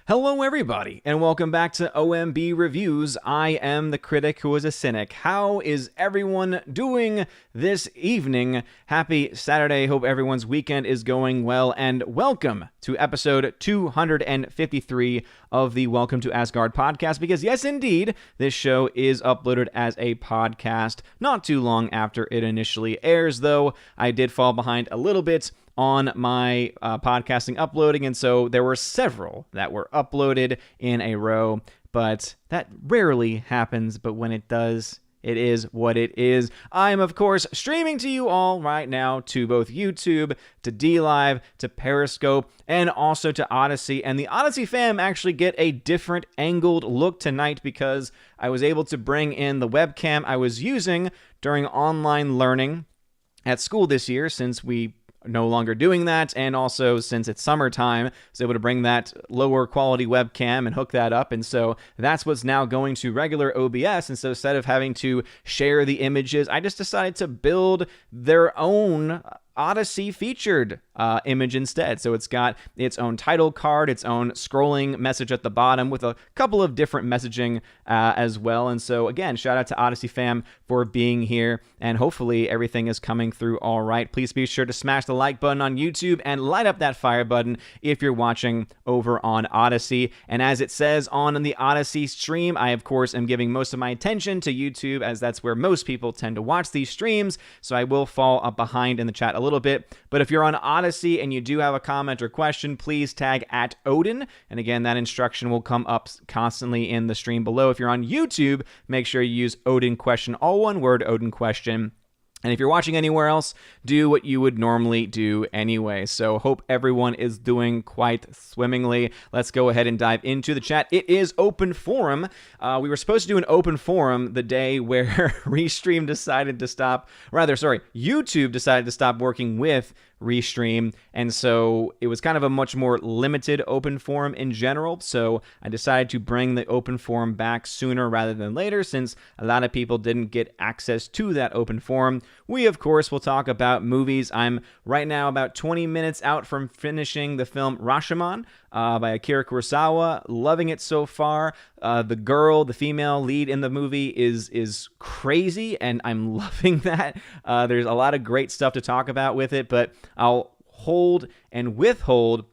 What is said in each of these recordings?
Hello, everybody, and welcome back to OMB Reviews. I am the critic who is a cynic. How is everyone doing this evening? Happy Saturday. Hope everyone's weekend is going well, and welcome to episode 253 of the Welcome to Asgard podcast, because yes, indeed, this show is uploaded as a podcast not too long after it initially airs, though I did fall behind a little bit on my podcasting uploading, and so there were several that were uploaded in a row, but that rarely happens. But when it does, it is what it is. I'm, of course, streaming to you all right now to both YouTube, to DLive, to Periscope, and also to Odyssey. And the Odyssey fam actually get a different angled look tonight because I was able to bring in the webcam I was using during online learning at school this year, since we no longer doing that, and also since it's summertime, I was able to bring that lower quality webcam and hook that up, and so that's what's now going to regular OBS. And so instead of having to share the images, I just decided to build their own Odyssey featured image instead. So it's got its own title card, its own scrolling message at the bottom with a couple of different messaging as well. And so again, shout out to Odyssey fam for being here, and hopefully everything is coming through all right. Please be sure to smash the like button on YouTube and light up that fire button if you're watching over on Odyssey. And as it says on the Odyssey stream, I of course am giving most of my attention to YouTube, as that's where most people tend to watch these streams. So I will fall up behind in the chat a little bit, but if you're on Odyssey and you do have a comment or question, please tag at Odin, and again, that instruction will come up constantly in the stream below. If you're on YouTube, make sure you use Odin question, all one word, Odin question. And if you're watching anywhere else, do what you would normally do anyway. So hope everyone is doing quite swimmingly. Let's go ahead and dive into the chat. It is open forum. We were supposed to do an open forum the day where YouTube decided to stop working with Restream, and so it was kind of a much more limited open forum in general. So I decided to bring the open forum back sooner rather than later, since a lot of people didn't get access to that open forum. We of course will talk about movies. I'm right now about 20 minutes out from finishing the film Rashomon by Akira Kurosawa. Loving it so far. The female lead in the movie is crazy, and I'm loving that. There's a lot of great stuff to talk about with it, but I'll hold and withhold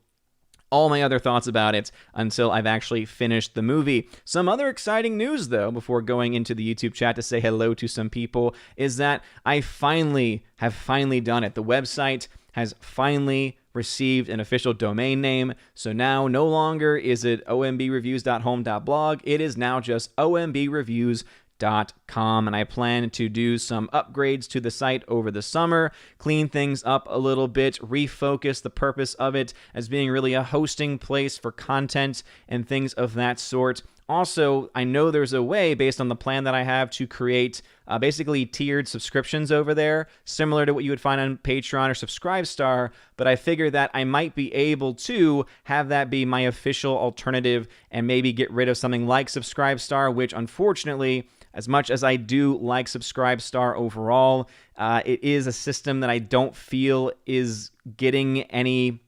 all my other thoughts about it until I've actually finished the movie. Some other exciting news, though, before going into the YouTube chat to say hello to some people, is that I have finally done it. The website has finally received an official domain name. So now no longer is it ombreviews.home.blog. It is now just ombreviews.com, and I plan to do some upgrades to the site over the summer, clean things up a little bit, refocus the purpose of it as being really a hosting place for content and things of that sort. Also, I know there's a way, based on the plan that I have, to create basically tiered subscriptions over there, similar to what you would find on Patreon or Subscribestar, but I figure that I might be able to have that be my official alternative and maybe get rid of something like Subscribestar, which unfortunately, as much as I do like Subscribestar overall, it is a system that I don't feel is getting any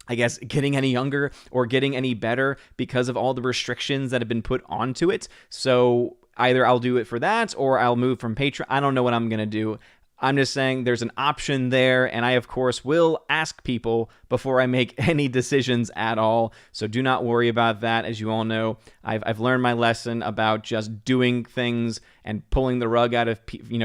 younger or getting any better because of all the restrictions that have been put onto it. So either I'll do it for that or I'll move from Patreon. I don't know what I'm going to do. I'm just saying there's an option there, and I, of course, will ask people before I make any decisions at all. So do not worry about that. As you all know, I've learned my lesson about just doing things and pulling the rug out of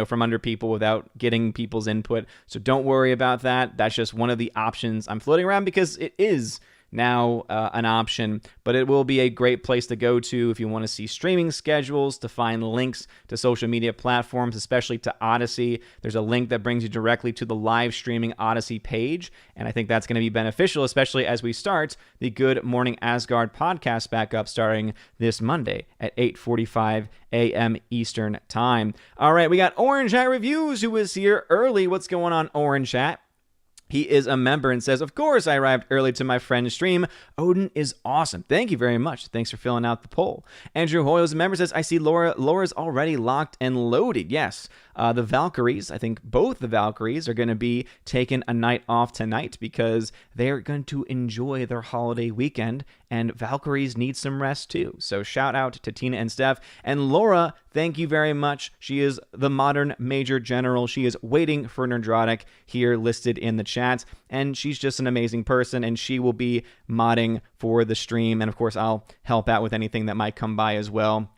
from under people without getting people's input. So don't worry about that. That's just one of the options I'm floating around, because it is now an option, but it will be a great place to go to if you want to see streaming schedules, to find links to social media platforms, especially to Odyssey. There's a link that brings you directly to the live streaming Odyssey page, and I think that's going to be beneficial, especially as we start the Good Morning Asgard podcast back up starting this Monday at 8:45 a.m. Eastern Time. All right, we got Orange Hat Reviews, who is here early. What's going on, Orange Hat? He is a member and says, of course, I arrived early to my friend's stream. Odin is awesome. Thank you very much. Thanks for filling out the poll. Andrew Hoyle is a member, says, I see Laura's already locked and loaded. Yes, the Valkyries, I think both the Valkyries are going to be taking a night off tonight because they're going to enjoy their holiday weekend and Valkyries need some rest too. So shout out to Tina and Steph. And Laura, thank you very much. She is the modern Major General. She is waiting for Nerdrotic here listed in the chat, and she's just an amazing person, and she will be modding for the stream. And of course, I'll help out with anything that might come by as well.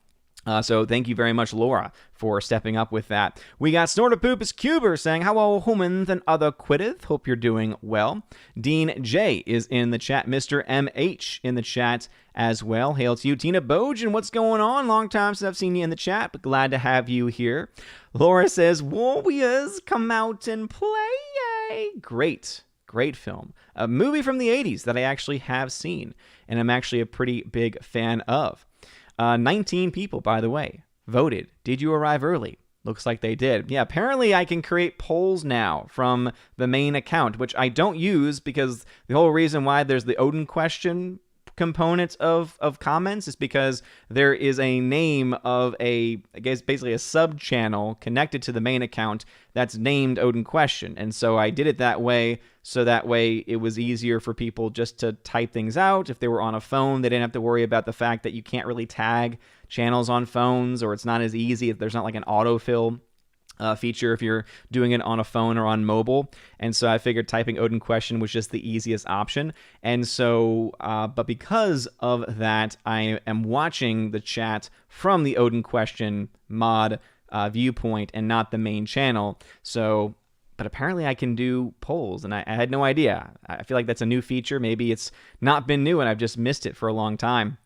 So thank you very much, Laura, for stepping up with that. We got Snortapoopus Cuber saying, "Hello, humans and other quitteth. Hope you're doing well." Dean J is in the chat. Mr. MH in the chat as well. Hail to you. Tina Bojan, what's going on? Long time since I've seen you in the chat, but glad to have you here. Laura says, "Warriors, come out and play." Great film. A movie from the 80s that I actually have seen, and I'm actually a pretty big fan of. 19 people, by the way, voted. Did you arrive early? Looks like they did. Yeah, apparently I can create polls now from the main account, which I don't use because the whole reason why there's the Odin question component of comments is because there is a name of I guess basically a sub channel connected to the main account that's named Odin Question. And so I did it that way, so that way it was easier for people just to type things out. If they were on a phone, they didn't have to worry about the fact that you can't really tag channels on phones, or it's not as easy if there's not like an autofill feature if you're doing it on a phone or on mobile. And so I figured typing Odin Question was just the easiest option. And so, but because of that, I am watching the chat from the Odin Question mod viewpoint and not the main channel. So, but apparently I can do polls, and I had no idea. I feel like that's a new feature. Maybe it's not been new and I've just missed it for a long time.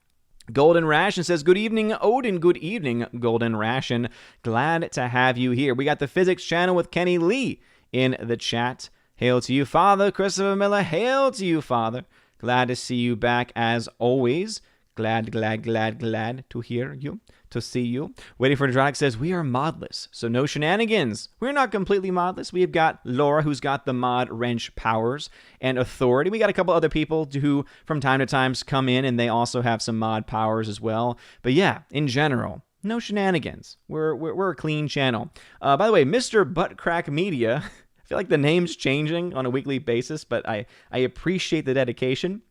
Golden Ration says, "Good evening, Odin." Good evening, Golden Ration. Glad to have you here. We got the Physics channel with Kenny Lee in the chat. Hail to you, Father. Christopher Miller, hail to you, Father. Glad to see you back as always. Glad to hear you, to see you. Waiting for Nerdrotic says, "We are modless, so no shenanigans." We're not completely modless. We've got Laura, who's got the mod wrench powers and authority. We got a couple other people who from time to time come in, and they also have some mod powers as well. But yeah, in general, no shenanigans. We're a clean channel. By the way, Mr. Buttcrack Media, I feel like the name's changing on a weekly basis, but I appreciate the dedication.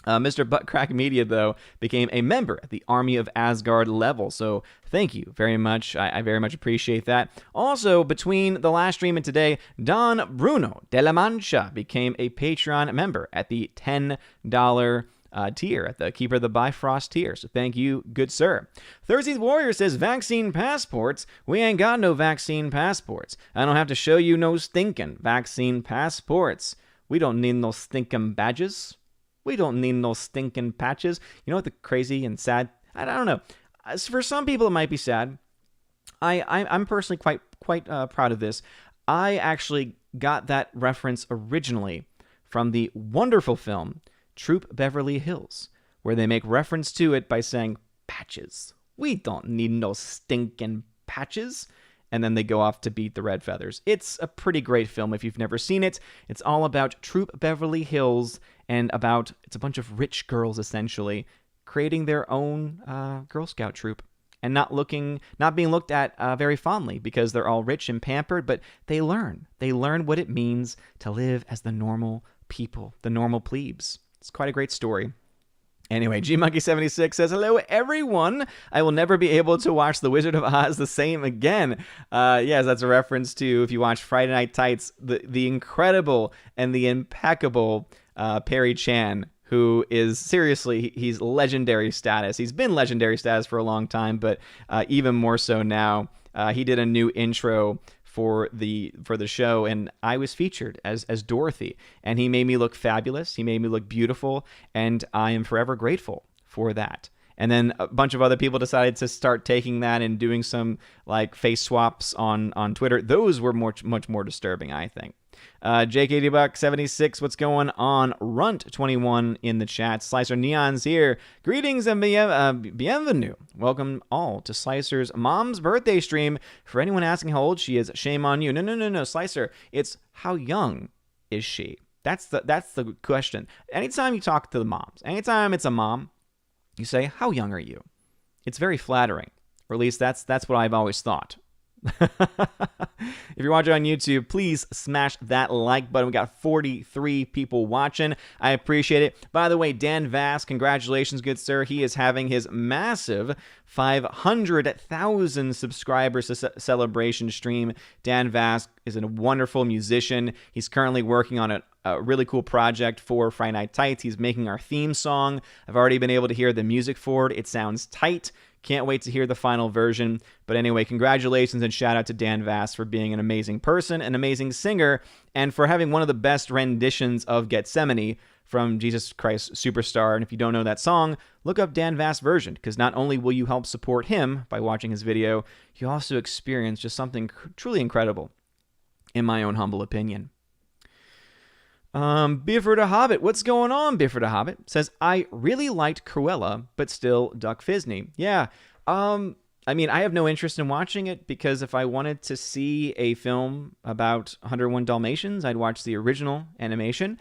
Mr. Buttcrack Media, though, became a member at the Army of Asgard level, so thank you very much. I very much appreciate that. Also, between the last stream and today, Don Bruno de la Mancha became a Patreon member at the $10 tier, at the Keeper of the Bifrost tier, so thank you, good sir. Thursday's Warrior says, "Vaccine passports? We ain't got no vaccine passports. I don't have to show you no stinking vaccine passports. We don't need no stinking badges. We don't need no stinking patches." You know what the crazy and sad... I don't know. For some people, it might be sad. I'm personally quite proud of this. I actually got that reference originally from the wonderful film Troop Beverly Hills, where they make reference to it by saying, "Patches. We don't need no stinking patches." And then they go off to beat the Red Feathers. It's a pretty great film if you've never seen it. It's all about Troop Beverly Hills and it's a bunch of rich girls, essentially, creating their own Girl Scout troop and not being looked at very fondly because they're all rich and pampered, but they learn what it means to live as the normal people, the normal plebes. It's quite a great story. Anyway, GMonkey76 says, "Hello, everyone. I will never be able to watch The Wizard of Oz the same again." Yes, that's a reference to, if you watch Friday Night Tights, the incredible and the impeccable Perry Chan, who is seriously, he's legendary status. He's been legendary status for a long time, but even more so now. He did a new intro for the show, and I was featured as Dorothy, and he made me look fabulous. He made me look beautiful, and I am forever grateful for that. And then a bunch of other people decided to start taking that and doing some like face swaps on Twitter. Those were much more disturbing, I think. JKDBuck76, what's going on? Runt21 in the chat. Slicer Neon's here. Greetings and bienvenue. Welcome all to Slicer's mom's birthday stream. For anyone asking how old she is, shame on you. No, Slicer. It's how young is she? That's the question. Anytime you talk to the moms, anytime it's a mom, you say, "How young are you?" It's very flattering, or at least that's what I've always thought. If you're watching on YouTube, please smash that like button. We got 43 people watching. I appreciate it. By the way, Dan Vass, congratulations, good sir. He is having his massive 500,000 subscribers celebration stream. Dan Vass is a wonderful musician. He's currently working on a really cool project for Friday Night Tights. He's making our theme song. I've already been able to hear the music for it. It sounds tight. Can't wait to hear the final version. But anyway, congratulations and shout out to Dan Vass for being an amazing person, an amazing singer, and for having one of the best renditions of Gethsemane from Jesus Christ Superstar. And if you don't know that song, look up Dan Vass' version, because not only will you help support him by watching his video, you also experience just something truly incredible, in my own humble opinion. Bifford a Hobbit. What's going on, Bifford a Hobbit? Says, I really liked Cruella, but still Duck Fisney. Yeah. I mean, I have no interest in watching it, because if I wanted to see a film about 101 Dalmatians, I'd watch the original animation.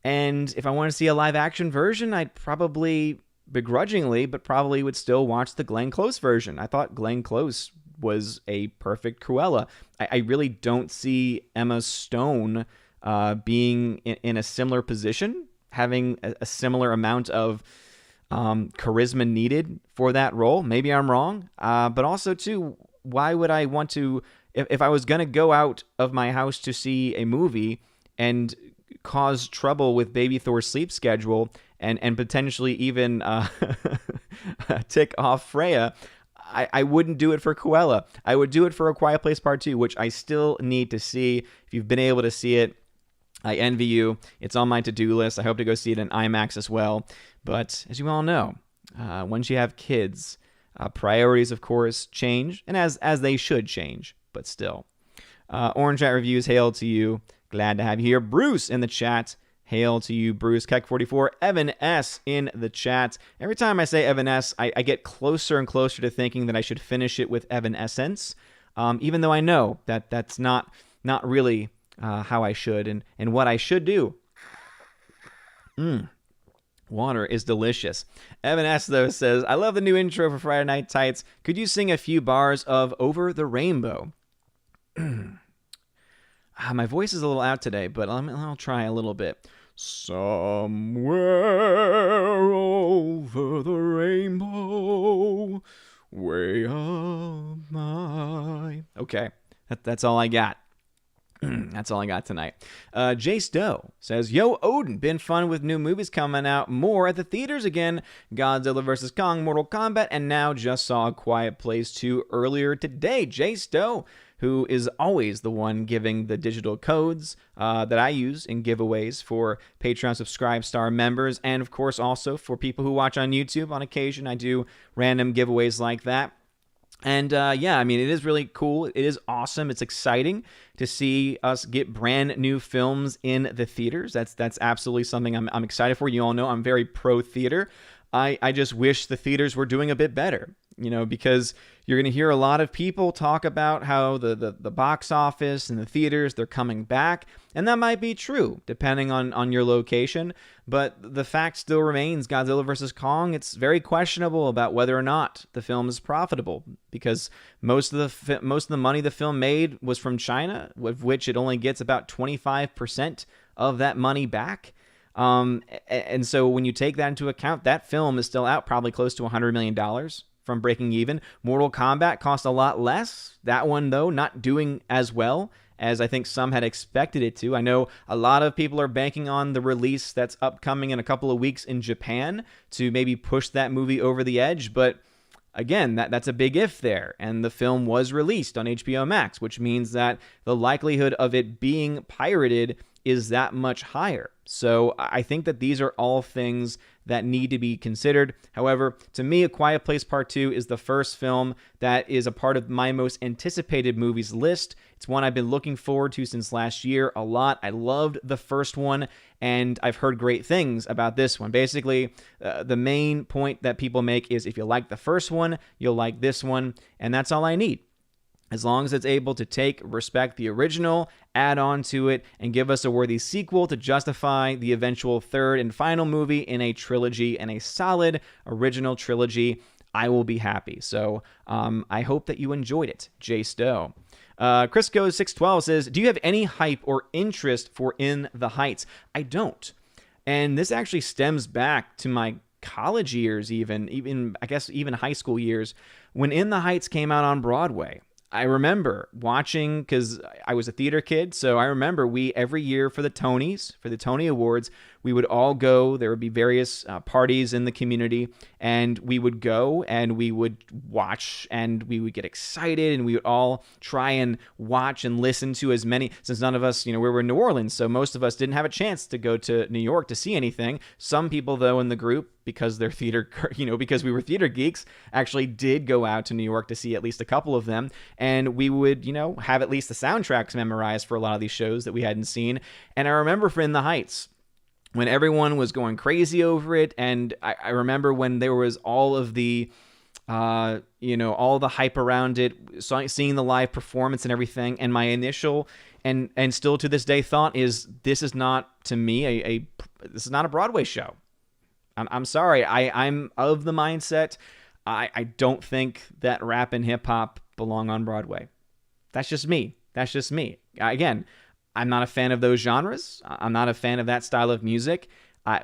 And if I want to see a live action version, I'd probably, begrudgingly, but probably would still watch the Glenn Close version. I thought Glenn Close was a perfect Cruella. I really don't see Emma Stone being in a similar position, having a similar amount of charisma needed for that role. Maybe I'm wrong, but also too, why would I want to, if I was going to go out of my house to see a movie and cause trouble with Baby Thor's sleep schedule and potentially even tick off Freya, I wouldn't do it for Cruella. I would do it for A Quiet Place Part 2, which I still need to see. If you've been able to see it, I envy you. It's on my to-do list. I hope to go see it in IMAX as well. But as you all know, once you have kids, priorities, of course, change, and as they should change, but still. Orange Rat Reviews, hail to you. Glad to have you here. Bruce in the chat. Hail to you, Bruce. Keck44. Evan S. in the chat. Every time I say Evan S., I get closer and closer to thinking that I should finish it with Evan Essence, even though I know that that's not really how I should and what I should do. Water is delicious. Evan S., though, says, I love the new intro for Friday Night Tights. Could you sing a few bars of Over the Rainbow? My voice is a little out today, but I'll try a little bit. Somewhere over the rainbow, way up high. Okay, that's all I got. That's all I got tonight. Jace Doe says, Yo, Odin, been fun with new movies coming out more at the theaters again. Godzilla vs. Kong, Mortal Kombat, and now just saw A Quiet Place 2 earlier today. Jace Doe, who is always the one giving the digital codes that I use in giveaways for Patreon Subscribe Star members, and of course also for people who watch on YouTube. On occasion, I do random giveaways like that. And yeah, I mean, it is really cool. It is awesome. It's exciting to see us get brand new films in the theaters. That's absolutely something I'm excited for. You all know I'm very pro theater. I just wish the theaters were doing a bit better, because you're going to hear a lot of people talk about how the box office and the theaters, they're coming back. And that might be true, depending on your location. But the fact still remains, Godzilla vs. Kong, it's very questionable about whether or not the film is profitable. Because most of the money the film made was from China, with which it only gets about 25% of that money back. And so when you take that into account, that film is still out probably close to $100 million from breaking even. Mortal Kombat cost a lot less. That one, though, not doing as well as I think some had expected it to. I know a lot of people are banking on the release that's upcoming in a couple of weeks in Japan to maybe push that movie over the edge, but again, that's a big if there, and the film was released on HBO Max, which means that the likelihood of it being pirated is that much higher. So I think that these are all things that need to be considered. However, to me, A Quiet Place Part 2 is the first film that is a part of my most anticipated movies list. It's one I've been looking forward to since last year a lot. I loved the first one, and I've heard great things about this one. Basically, the main point that people make is if you like the first one, you'll like this one, and that's all I need. As long as it's able to respect the original, add on to it, and give us a worthy sequel to justify the eventual third and final movie in a trilogy, and a solid original trilogy, I will be happy. So I hope that you enjoyed it, Jace Doe. Crisco612 says, do you have any hype or interest for In the Heights? I don't. And this actually stems back to my college years, even I guess even high school years, when In the Heights came out on Broadway. I remember watching, because I was a theater kid, so I remember every year for the Tonys, for the Tony Awards, we would all go. There would be various parties in the community, and we would go and we would watch and we would get excited, and we would all try and watch and listen to as many, since none of us, we were in New Orleans, so most of us didn't have a chance to go to New York to see anything. Some people, though, in the group, because they're theater, because we were theater geeks, actually did go out to New York to see at least a couple of them. And we would, have at least the soundtracks memorized for a lot of these shows that we hadn't seen. And I remember for In the Heights, when everyone was going crazy over it. And I remember when there was all of the, all the hype around it, seeing the live performance and everything. And my initial and still to this day thought is, this is not, to me, this is not a Broadway show. I'm sorry. I'm of the mindset, I don't think that rap and hip hop belong on Broadway. That's just me. Again, I'm not a fan of those genres. I'm not a fan of that style of music.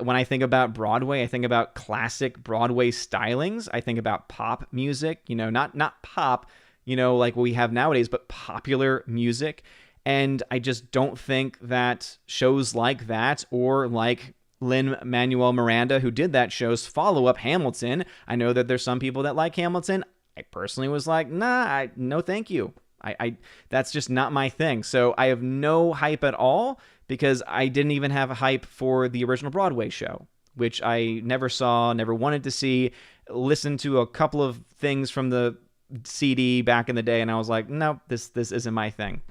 When I think about Broadway, I think about classic Broadway stylings. I think about pop music, not pop, like what we have nowadays, but popular music. And I just don't think that shows like that, or like Lin-Manuel Miranda, who did that show's follow-up, Hamilton. I know that there's some people that like Hamilton. I personally was like, nah, no thank you. I that's just not my thing. So I have no hype at all, because I didn't even have a hype for the original Broadway show, which I never saw, never wanted to see. Listened to a couple of things from the CD back in the day, and I was like, nope, this isn't my thing.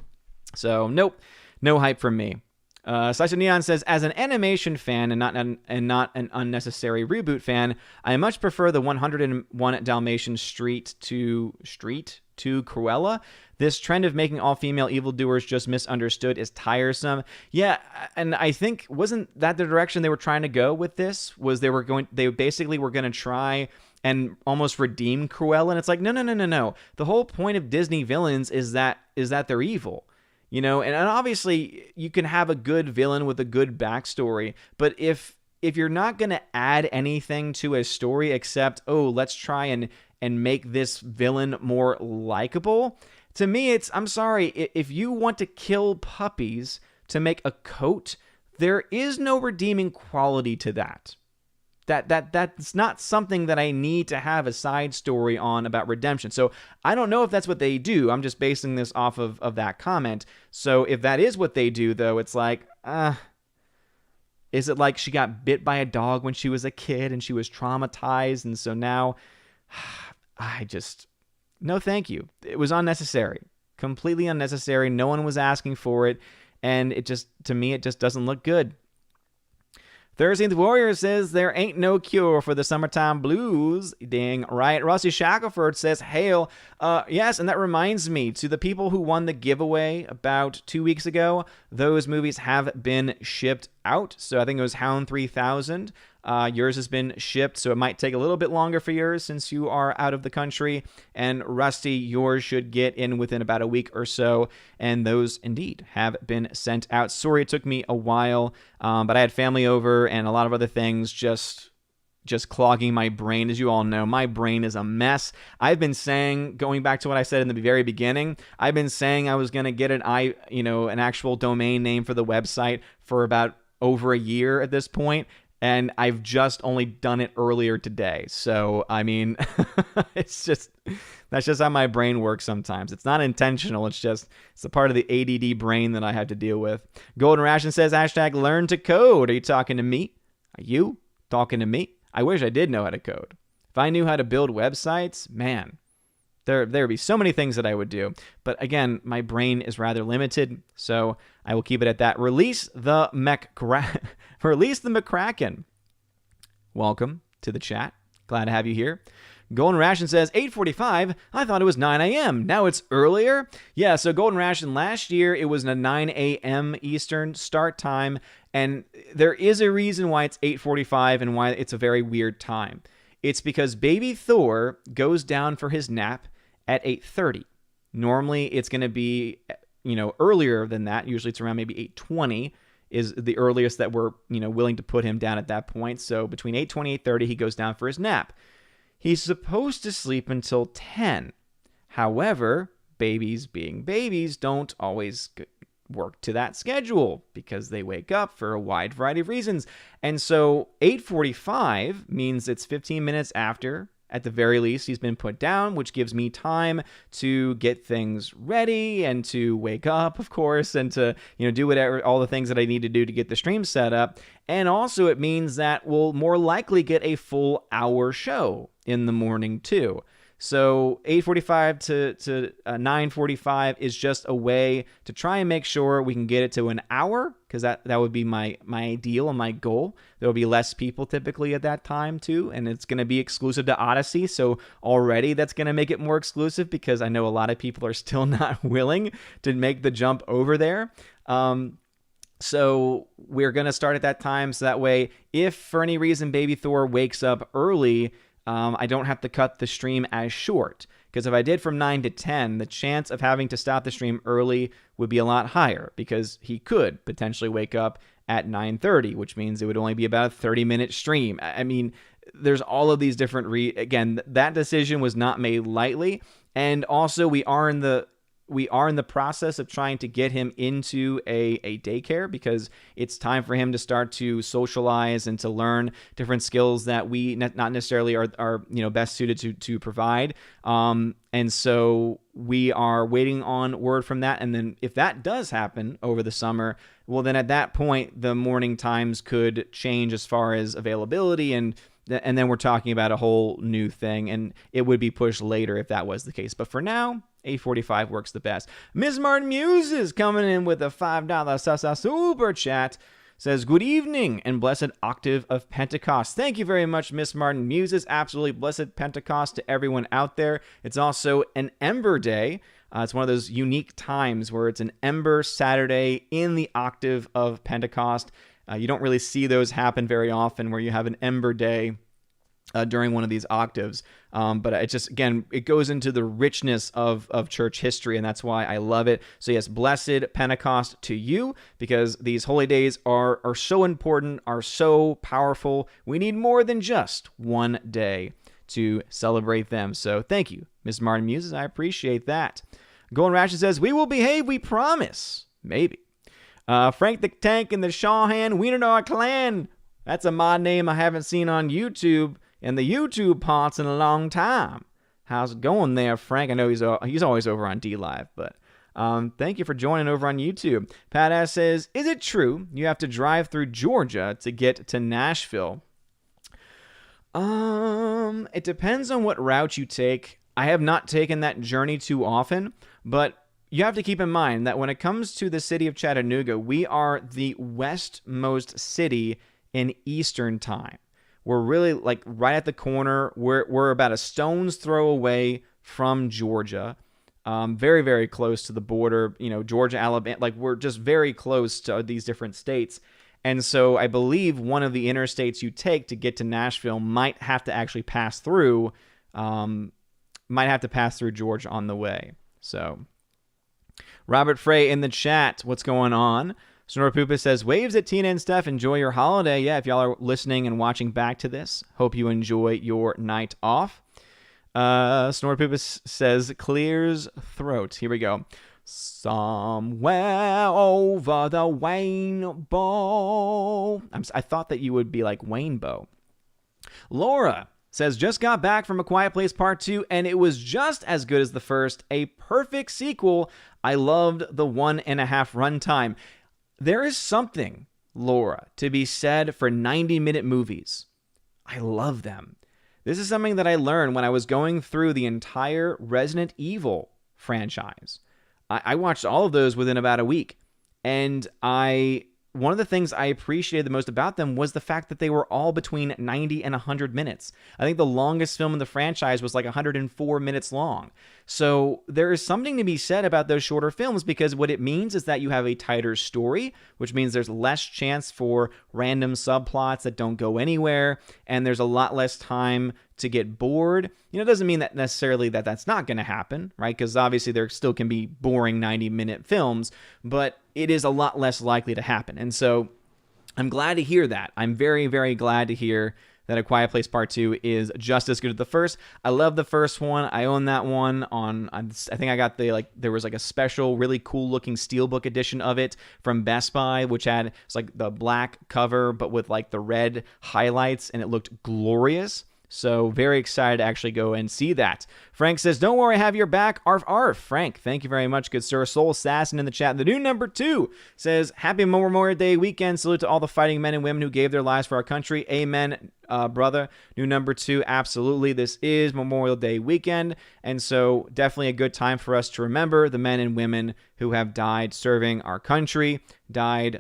So nope, no hype from me. Slice of Neon says, as an animation fan and not an unnecessary reboot fan, I much prefer the 101 Dalmatian Street to Cruella. This trend of making all female evildoers just misunderstood is tiresome. Yeah, and I think, wasn't that the direction they were trying to go with this? Was they basically were going to try and almost redeem Cruella, and it's like, no. The whole point of Disney villains is that they're evil. And obviously you can have a good villain with a good backstory, but if you're not going to add anything to a story except, let's try and make this villain more likable, to me, I'm sorry, if you want to kill puppies to make a coat, there is no redeeming quality to that. That's not something that I need to have a side story on about redemption. So I don't know if that's what they do. I'm just basing this off of that comment. So if that is what they do, though, it's like, is it like she got bit by a dog when she was a kid and she was traumatized, and so now no thank you. It was unnecessary. Completely unnecessary. No one was asking for it, and to me, it just doesn't look good. Thursday the Warrior says, there ain't no cure for the summertime blues. Dang right. Rusty Shackelford says, hail. Yes, and that reminds me, to the people who won the giveaway about 2 weeks ago, those movies have been shipped out. So I think it was Hound 3000. Yours has been shipped, so it might take a little bit longer for yours since you are out of the country. And Rusty, yours should get in within about a week or so, and those indeed have been sent out. Sorry it took me a while, but I had family over and a lot of other things just clogging my brain. As you all know, my brain is a mess. I've been saying, going back to what I said in the very beginning, I've been saying I was going to get an actual domain name for the website for about over a year at this point. And I've just only done it earlier today. So, I mean, that's just how my brain works sometimes. It's not intentional. It's a part of the ADD brain that I have to deal with. Golden Ration says, #learn to code. Are you talking to me? Are you talking to me? I wish I did know how to code. If I knew how to build websites, man, there would be so many things that I would do. But again, my brain is rather limited, so I will keep it at that. Release the McCracken. Welcome to the chat. Glad to have you here. Golden Ration says, 8:45. I thought it was 9 a.m. Now it's earlier. Yeah, so Golden Ration, last year it was a 9 a.m. Eastern start time, and there is a reason why it's 8:45 and why it's a very weird time. It's because baby Thor goes down for his nap at 8:30. Normally it's going to be, earlier than that. Usually it's around maybe 8:20 is the earliest that we're, willing to put him down at that point. So between 8:20, 8:30, he goes down for his nap. He's supposed to sleep until 10. However, babies being babies don't always work to that schedule because they wake up for a wide variety of reasons. And so 8:45 means it's 15 minutes after, at the very least, he's been put down, which gives me time to get things ready and to wake up, of course, and to, do all the things that I need to do to get the stream set up. And also it means that we'll more likely get a full hour show in the morning too. So 8:45 to 9:45 is just a way to try and make sure we can get it to an hour, because that would be my ideal and my goal. There will be less people typically at that time too, and it's going to be exclusive to Odyssey. So already that's going to make it more exclusive, because I know a lot of people are still not willing to make the jump over there. So we're going to start at that time, so that way, if for any reason Baby Thor wakes up early, I don't have to cut the stream as short, because if I did from 9 to 10, the chance of having to stop the stream early would be a lot higher, because he could potentially wake up at 9:30, which means it would only be about a 30-minute stream. I mean, there's all of these different again, that decision was not made lightly, and also we are in the process of trying to get him into a daycare, because it's time for him to start to socialize and to learn different skills that we not necessarily are best suited to provide. And so we are waiting on word from that. And then if that does happen over the summer, well, then at that point, the morning times could change as far as availability, and then we're talking about a whole new thing, and it would be pushed later if that was the case. But for now, 8:45 works the best. Ms. Martin Muses coming in with a $5 super chat. Says, good evening and blessed octave of Pentecost. Thank you very much, Miss Martin Muses. Absolutely blessed Pentecost to everyone out there. It's also an Ember Day. It's one of those unique times where it's an Ember Saturday in the octave of Pentecost. You don't really see those happen very often, where you have an Ember Day during one of these octaves. But it just, again, it goes into the richness of church history, and that's why I love it. So yes, blessed Pentecost to you, because these holy days are so important, are so powerful. We need more than just one day to celebrate them. So thank you, Ms. Martin Muses. I appreciate that. Golden Ratchet says, we will behave, we promise. Maybe. Frank the Tank and the Shawhan Wiener Clan. That's a mod name I haven't seen on YouTube in the YouTube parts in a long time. How's it going there, Frank? I know he's always over on DLive, but thank you for joining over on YouTube. Pat S says, is it true you have to drive through Georgia to get to Nashville? It depends on what route you take. I have not taken that journey too often, but you have to keep in mind that when it comes to the city of Chattanooga, we are the westmost city in Eastern time. We're really like right at the corner. We're about a stone's throw away from Georgia, very, very close to the border. Georgia, Alabama, like we're just very close to these different states. And so I believe one of the interstates you take to get to Nashville might have to actually pass through, Georgia on the way. So Robert Frey in the chat, what's going on? Snorpoopa says, waves at Tina and Steph. Enjoy your holiday. Yeah, if y'all are listening and watching back to this, hope you enjoy your night off. Snorpoopa says, clears throat. Here we go. Somewhere over the rainbow. I thought that you would be like Wainbow. Laura says, just got back from A Quiet Place Part 2, and it was just as good as the first. A perfect sequel. I loved the 1.5 runtime. There is something, Laura, to be said for 90-minute movies. I love them. This is something that I learned when I was going through the entire Resident Evil franchise. I watched all of those within about a week, and one of the things I appreciated the most about them was the fact that they were all between 90 and 100 minutes. I think the longest film in the franchise was like 104 minutes long. So there is something to be said about those shorter films, because what it means is that you have a tighter story, which means there's less chance for random subplots that don't go anywhere, and there's a lot less time to get bored. It doesn't mean that necessarily that that's not going to happen, right? Because obviously there still can be boring 90-minute films, but it is a lot less likely to happen. And so I'm glad to hear that. I'm very, very glad to hear that A Quiet Place Part 2 is just as good as the first. I love the first one. I own that one I think I got there was a special, really cool looking steelbook edition of it from Best Buy, which had, it's the black cover, but with the red highlights, and it looked glorious. So very excited to actually go and see that. Frank says, don't worry, I have your back. Arf, arf. Frank, thank you very much, good sir. Soul Assassin in the chat. The new number 2 says, happy Memorial Day weekend. Salute to all the fighting men and women who gave their lives for our country. Amen, brother. New number 2, absolutely. This is Memorial Day weekend, and so definitely a good time for us to remember the men and women who have died serving our country, died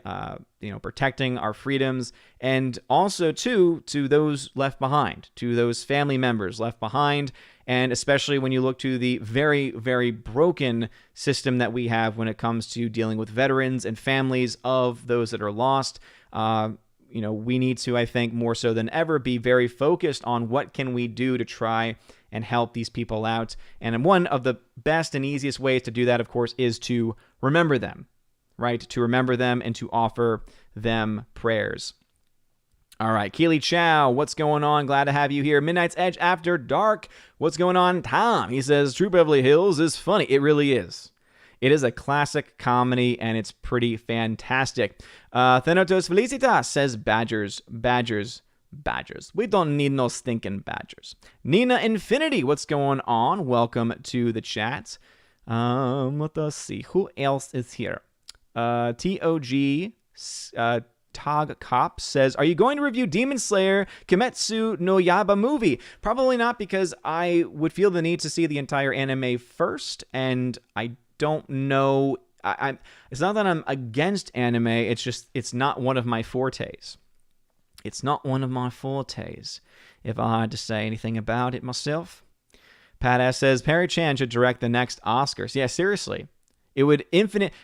protecting our freedoms, and also to those left behind, to those family members left behind, and especially when you look to the very, very broken system that we have when it comes to dealing with veterans and families of those that are lost. We need to, I think, more so than ever, be very focused on what can we do to try and help these people out. And one of the best and easiest ways to do that, of course, is to remember them, right? To remember them and to offer them prayers. All right, Keely Chow, what's going on? Glad to have you here. Midnight's Edge After Dark, what's going on? Tom, he says, True Beverly Hills is funny. It really is. It is a classic comedy, and it's pretty fantastic. Thanatos Felicitas says, Badgers. We don't need no stinking Badgers. Nina Infinity, what's going on? Welcome to the chat. Let us see. Who else is here? TOG Tog Cop says, are you going to review Demon Slayer Kimetsu no Yaiba movie? Probably not, because I would feel the need to see the entire anime first, and I don't know. It's not that I'm against anime. It's just, it's not one of my fortes. If I had to say anything about it myself. Pat S says, Perry Chan should direct the next Oscars. Yeah, seriously. It would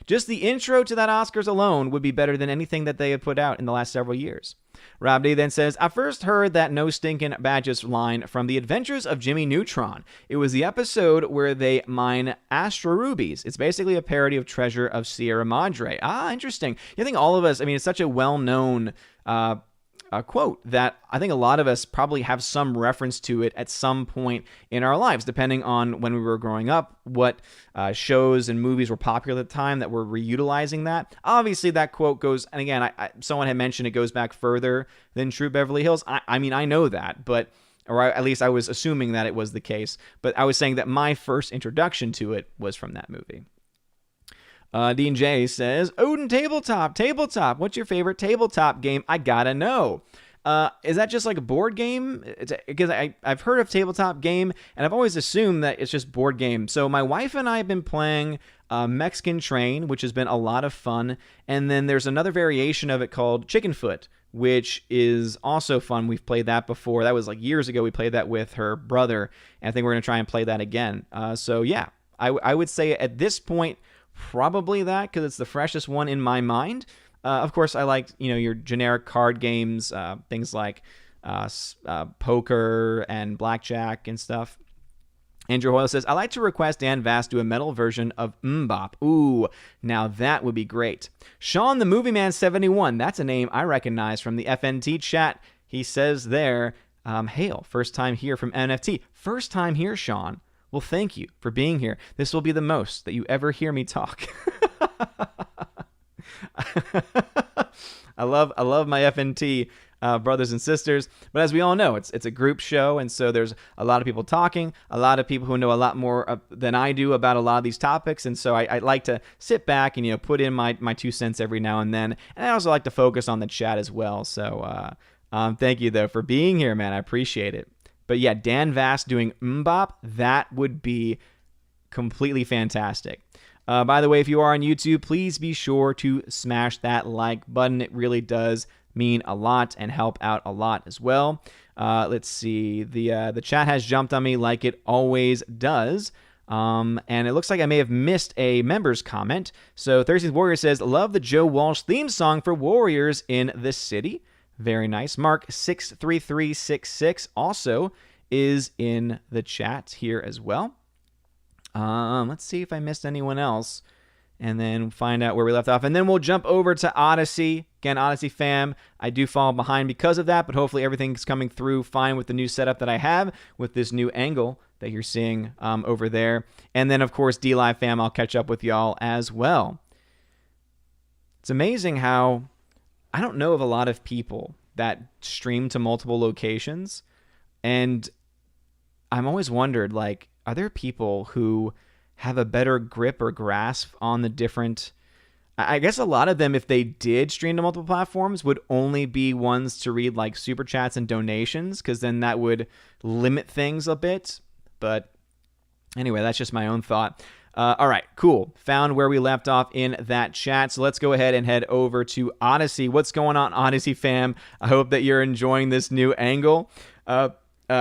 just the intro to that Oscars alone would be better than anything that they have put out in the last several years. Rob D then says, I first heard that no stinking badges line from The Adventures of Jimmy Neutron. It was the episode where they mine Astro Rubies. It's basically a parody of Treasure of Sierra Madre. Interesting. I think all of us, it's such a well-known quote that I think a lot of us probably have some reference to it at some point in our lives, depending on when we were growing up, what shows and movies were popular at the time that were reutilizing that. Obviously, that quote goes, and again, someone had mentioned it goes back further than True Beverly Hills. I know that, or at least I was assuming that it was the case, but I was saying that my first introduction to it was from that movie. Dean J says, Odin Tabletop, what's your favorite tabletop game? I gotta know. Is that just like a board game? Because I've heard of tabletop game, and I've always assumed that it's just board game. So my wife and I have been playing Mexican Train, which has been a lot of fun. And then there's another variation of it called Chicken Foot, which is also fun. We've played that before. That was years ago. We played that with her brother, and I think we're going to try and play that again. So yeah, I would say at this point, probably that, because it's the freshest one in my mind. Of course, I like your generic card games, things like poker and blackjack and stuff. Andrew Hoyle says, I like to request Dan Vass do a metal version of MMMBop. Ooh, now that would be great. Sean the Movie Man 71, that's a name I recognize from the FNT chat. He says there, hail, first time here from NFT. First time here, Sean. Well, thank you for being here. This will be the most that you ever hear me talk. I love my FNT brothers and sisters, but as we all know, it's a group show, and so there's a lot of people talking, a lot of people who know a lot more than I do about a lot of these topics, and so I like to sit back and put in my 2 cents every now and then, and I also like to focus on the chat as well. So thank you though for being here, man. I appreciate it. But yeah, Dan Vass doing MMMBop, that would be completely fantastic. By the way, if you are on YouTube, please be sure to smash that like button. It really does mean a lot and help out a lot as well. Let's see. The chat has jumped on me like it always does. And it looks like I may have missed a member's comment. So Thursday's Warrior says, love the Joe Walsh theme song for Warriors in the City. Very nice. Mark 63366 also is in the chat here as well. Let's see if I missed anyone else, and then find out where we left off. And then we'll jump over to Odyssey. Again, Odyssey fam, I do fall behind because of that, but hopefully everything's coming through fine with the new setup that I have with this new angle that you're seeing over there. And then, of course, DLive fam, I'll catch up with y'all as well. It's amazing how I don't know of a lot of people that stream to multiple locations. And I'm always wondered, like, are there people who have a better grip or grasp on the different... I guess a lot of them, if they did stream to multiple platforms, would only be ones to read like super chats and donations, because then that would limit things a bit. But anyway, that's just my own thought. All right, cool. Found where we left off in that chat. So let's go ahead and head over to Odyssey. What's going on, Odyssey fam? I hope that you're enjoying this new angle.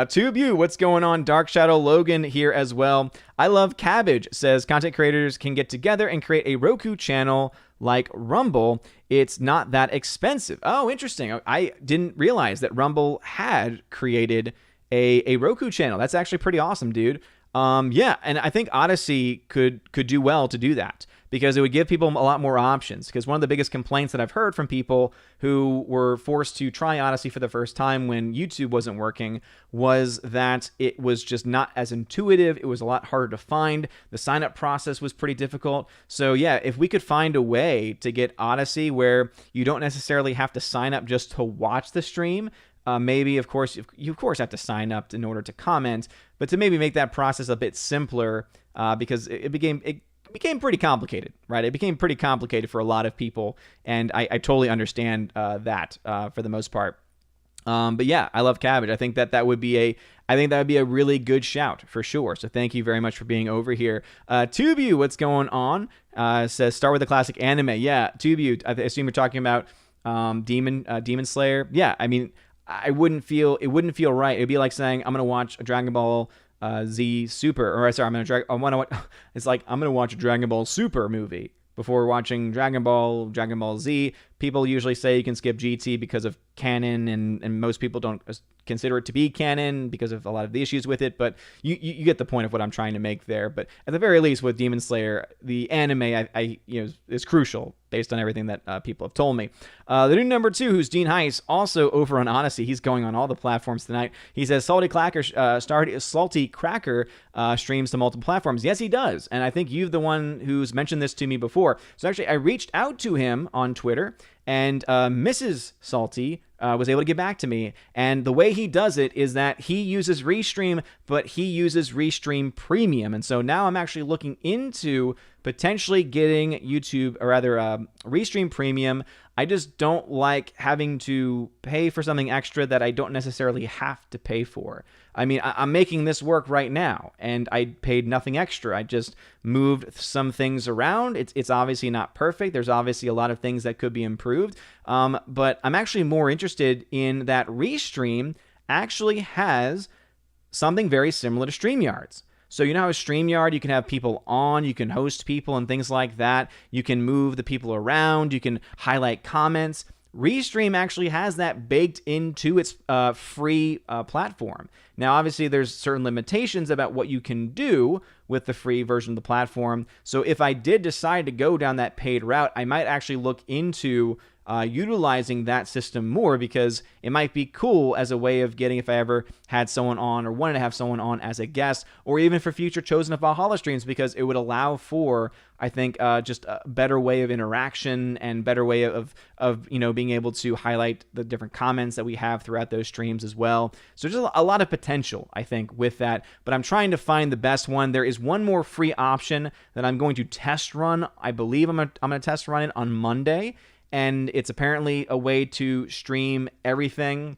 Tube you, what's going on? Dark Shadow Logan here as well. I love Cabbage says content creators can get together and create a Roku channel like Rumble. It's not that expensive. Oh, interesting. I didn't realize that Rumble had created a Roku channel. That's actually pretty awesome, dude. Yeah, and I think Odyssey could do well to do that, because it would give people a lot more options. Because one of the biggest complaints that I've heard from people who were forced to try Odyssey for the first time when YouTube wasn't working was that it was just not as intuitive. It was a lot harder to find. The sign-up process was pretty difficult. So yeah, if we could find a way to get Odyssey where you don't necessarily have to sign up just to watch the stream, maybe, of course, you have to sign up in order to comment, but to maybe make that process a bit simpler, because it became pretty complicated, right? It became pretty complicated for a lot of people, and I totally understand that for the most part. But yeah, I love Cabbage. I think that would be a really good shout for sure. So thank you very much for being over here. Tubu, what's going on? Says start with a classic anime. Yeah, Tubu, I assume you're talking about Demon Slayer. Yeah, I mean, it wouldn't feel right. It'd be like saying I'm gonna watch a Dragon Ball Z Super, or sorry, it's like I'm gonna watch a Dragon Ball Super movie before watching Dragon Ball Z. People usually say you can skip GT because of canon, and most people don't consider it to be canon because of a lot of the issues with it, but you get the point of what I'm trying to make there. But at the very least, with Demon Slayer, the anime is crucial based on everything that people have told me. The new number 2, who's Dean Heiss, also over on Odyssey. He's going on all the platforms tonight. He says Salty Cracker streams to multiple platforms. Yes, he does, and I think you're the one who's mentioned this to me before. So actually, I reached out to him on Twitter, and Mrs. Salty was able to get back to me. And the way he does it is that he uses Restream, but he uses Restream Premium. And so now I'm actually looking into potentially getting YouTube, or rather Restream Premium. I just don't like having to pay for something extra that I don't necessarily have to pay for. I mean, I'm making this work right now, and I paid nothing extra. I just moved some things around. It's obviously not perfect. There's obviously a lot of things that could be improved, but I'm actually more interested in that Restream actually has something very similar to StreamYard's. So you know how StreamYard, you can have people on, you can host people and things like that. You can move the people around, you can highlight comments. Restream actually has that baked into its free platform. Now, obviously, there's certain limitations about what you can do with the free version of the platform. So if I did decide to go down that paid route, I might actually look into utilizing that system more, because it might be cool as a way of getting, if I ever had someone on or wanted to have someone on as a guest, or even for future Chosen of Valhalla streams, because it would allow for, I think, just a better way of interaction and better way of being able to highlight the different comments that we have throughout those streams as well. So there's a lot of potential, I think, with that, but I'm trying to find the best one. There is one more free option that I'm going to test run. I believe I'm going to test run it on Monday. And it's apparently a way to stream everything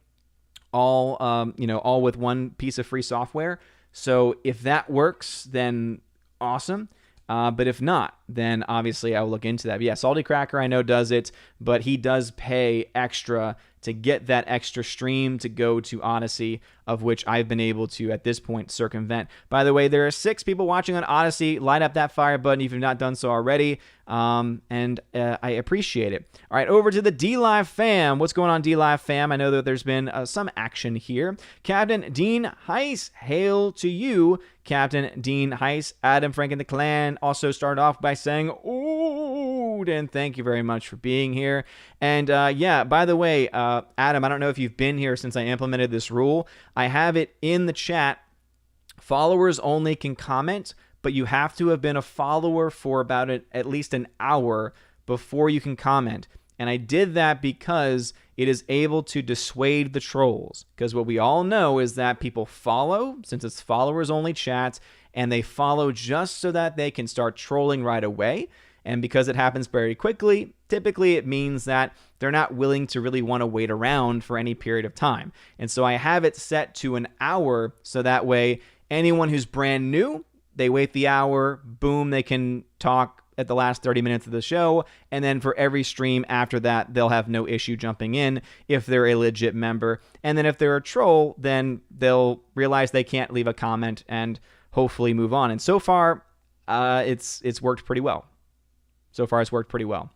all with one piece of free software. So if that works, then awesome. But if not, then obviously I will look into that. But yeah, Salty Cracker I know does it, but he does pay extra to get that extra stream to go to Odyssey, of which I've been able to, at this point, circumvent. By the way, there are 6 people watching on Odyssey. Light up that fire button if you've not done so already, and I appreciate it. All right, over to the D-Live fam. What's going on, D-Live fam? I know that there's been some action here. Captain Dean Heiss, hail to you, Captain Dean Heiss. Adam Frank and the Clan also started off by saying, "Ooh," and thank you very much for being here. And yeah, by the way, Adam, I don't know if you've been here since I implemented this rule. I have it in the chat. Followers only can comment, but you have to have been a follower for about at least an hour before you can comment. And I did that because it is able to dissuade the trolls. Because what we all know is that people follow, since it's followers only chats, and they follow just so that they can start trolling right away. And because it happens very quickly, typically it means that they're not willing to really want to wait around for any period of time. And so I have it set to an hour, so that way anyone who's brand new, they wait the hour, boom, they can talk at the last 30 minutes of the show, and then for every stream after that, they'll have no issue jumping in if they're a legit member. And then if they're a troll, then they'll realize they can't leave a comment and hopefully move on. And so far, it's worked pretty well. So far, it's worked pretty well.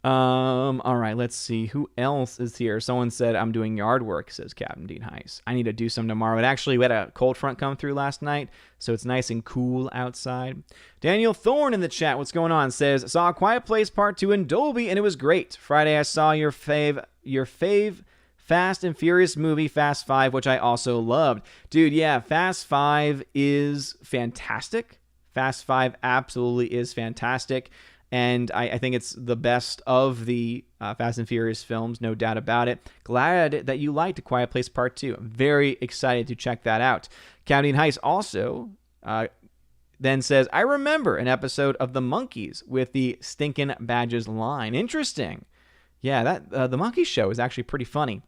All right, let's see. Who else is here? Someone said, I'm doing yard work, says Captain Dean Heiss. I need to do some tomorrow. We had a cold front come through last night, so it's nice and cool outside. Daniel Thorne in the chat, what's going on? Says, saw A Quiet Place Part 2 in Dolby, and it was great. Friday, I saw your fave Fast and Furious movie, Fast 5, which I also loved. Dude, yeah, Fast 5 is fantastic. Fast 5 absolutely is fantastic. And I think it's the best of the Fast and Furious films, no doubt about it. Glad that you liked A Quiet Place Part 2. I'm very excited to check that out. Captain Heiss also then says, I remember an episode of The Monkees with the Stinkin' Badges line. Interesting. Yeah, that the Monkey Show is actually pretty funny.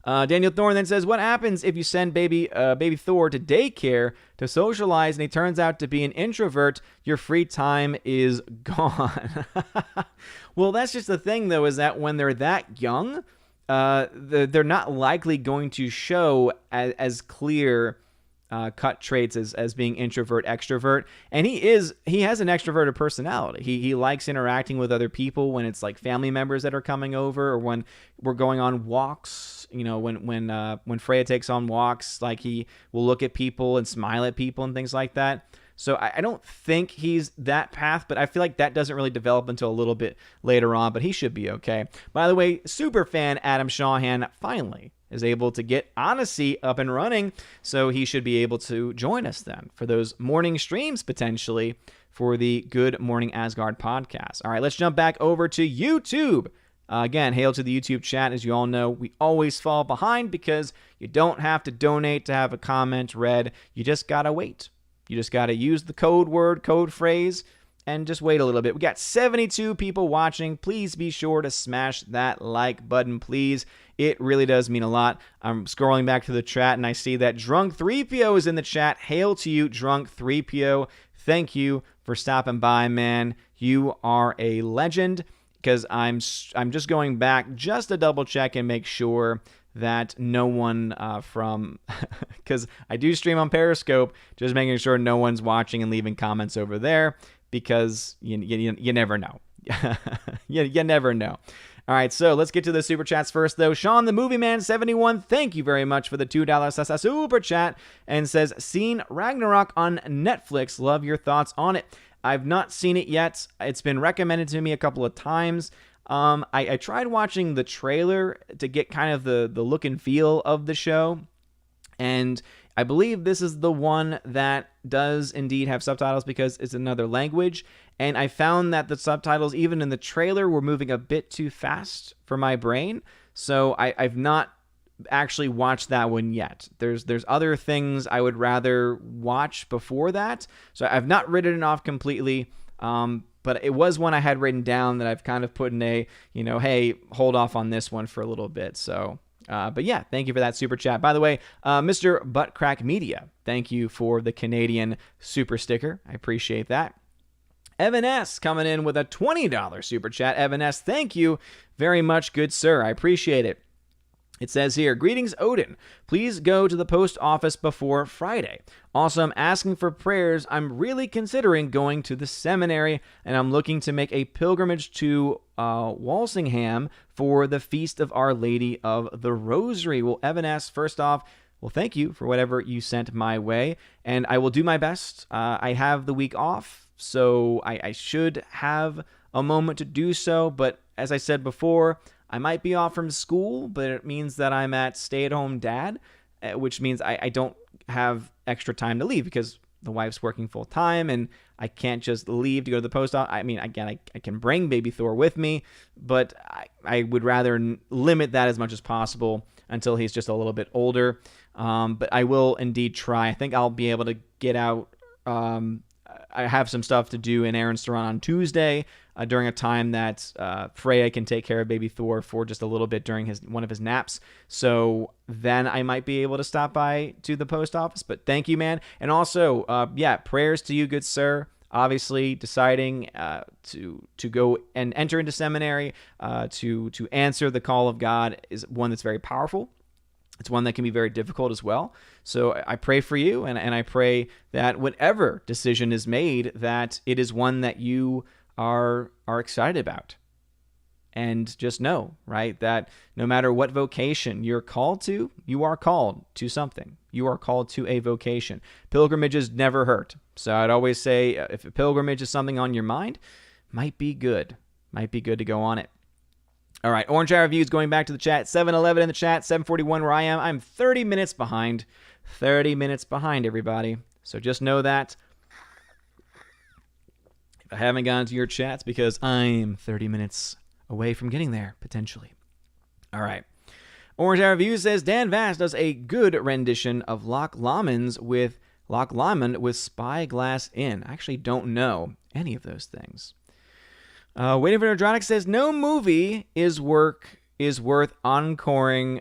Daniel Thorne then says, what happens if you send baby Thor to daycare to socialize and he turns out to be an introvert? Your free time is gone. Well, that's just the thing, though, is that when they're that young, they're not likely going to show as clear cut traits as being introvert, extrovert. And he has an extroverted personality. He likes interacting with other people when it's like family members that are coming over, or when we're going on walks. You know, when Freya takes on walks, like he will look at people and smile at people and things like that. So I don't think he's that path, but I feel like that doesn't really develop until a little bit later on, but he should be okay. By the way, super fan Adam Shawhan finally is able to get Odyssey up and running, so he should be able to join us then for those morning streams potentially for the Good Morning Asgard podcast. All right, let's jump back over to YouTube. Again, hail to the YouTube chat. As you all know, we always fall behind because you don't have to donate to have a comment read. You just got to wait. You just got to use the code phrase, and just wait a little bit. We got 72 people watching. Please be sure to smash that like button, please. It really does mean a lot. I'm scrolling back to the chat, and I see that Drunk 3PO is in the chat. Hail to you, Drunk 3PO. Thank you for stopping by, man. You are a legend. Because I'm just going back just to double check and make sure that no one from, because I do stream on Periscope, just making sure no one's watching and leaving comments over there, because you never know. you never know. All right, so let's get to the super chats first, though. Sean the Movie Man 71, thank you very much for the $2 super chat, and says, seen Ragnarok on Netflix. Love your thoughts on it. I've not seen it yet. It's been recommended to me a couple of times. I tried watching the trailer to get kind of the look and feel of the show, and I believe this is the one that does indeed have subtitles because it's another language, and I found that the subtitles, even in the trailer, were moving a bit too fast for my brain, so I've not actually watched that one yet. There's other things I would rather watch before that, so I've not written it off completely, but it was one I had written down that I've kind of put in a, hey, hold off on this one for a little bit. So but yeah, thank you for that super chat. By the way, Mr. Buttcrack Media, thank you for the Canadian super sticker. I appreciate that. Evan S. coming in with a $20 super chat. Evan S., thank you very much, good sir. I appreciate it. It says here, greetings, Odin. Please go to the post office before Friday. Also, I'm asking for prayers. I'm really considering going to the seminary, and I'm looking to make a pilgrimage to Walsingham for the Feast of Our Lady of the Rosary. Well, Evan S., first off, well, thank you for whatever you sent my way, and I will do my best. I have the week off, so I should have a moment to do so, but as I said before, I might be off from school, but it means that I'm at stay-at-home dad, which means I don't have extra time to leave because the wife's working full-time, and I can't just leave to go to the post office. I mean, again, I can bring baby Thor with me, but I would rather limit that as much as possible until he's just a little bit older. But I will indeed try. I think I'll be able to get out. I have some stuff to do and errands to run on Tuesday during a time that Freya can take care of baby Thor for just a little bit during one of his naps. So then I might be able to stop by to the post office. But thank you, man. And also, prayers to you, good sir. Obviously, deciding to go and enter into seminary, to answer the call of God is one that's very powerful. It's one that can be very difficult as well. So I pray for you, and I pray that whatever decision is made, that it is one that you are excited about. And just know, right, that no matter what vocation you're called to, you are called to something. You are called to a vocation. Pilgrimages never hurt. So I'd always say if a pilgrimage is something on your mind, might be good. Might be good to go on it. All right, Orange Eye Reviews going back to the chat. 7:11 in the chat, 7:41 where I am. I'm 30 minutes behind. 30 minutes behind, everybody. So just know that. If I haven't gotten to your chats, because I'm 30 minutes away from getting there, potentially. All right. Orange Eye Reviews says, Dan Vass does a good rendition of Loch Lomond with Spyglass Inn. I actually don't know any of those things. Waiting for Nerdrotic says, no movie is worth encoring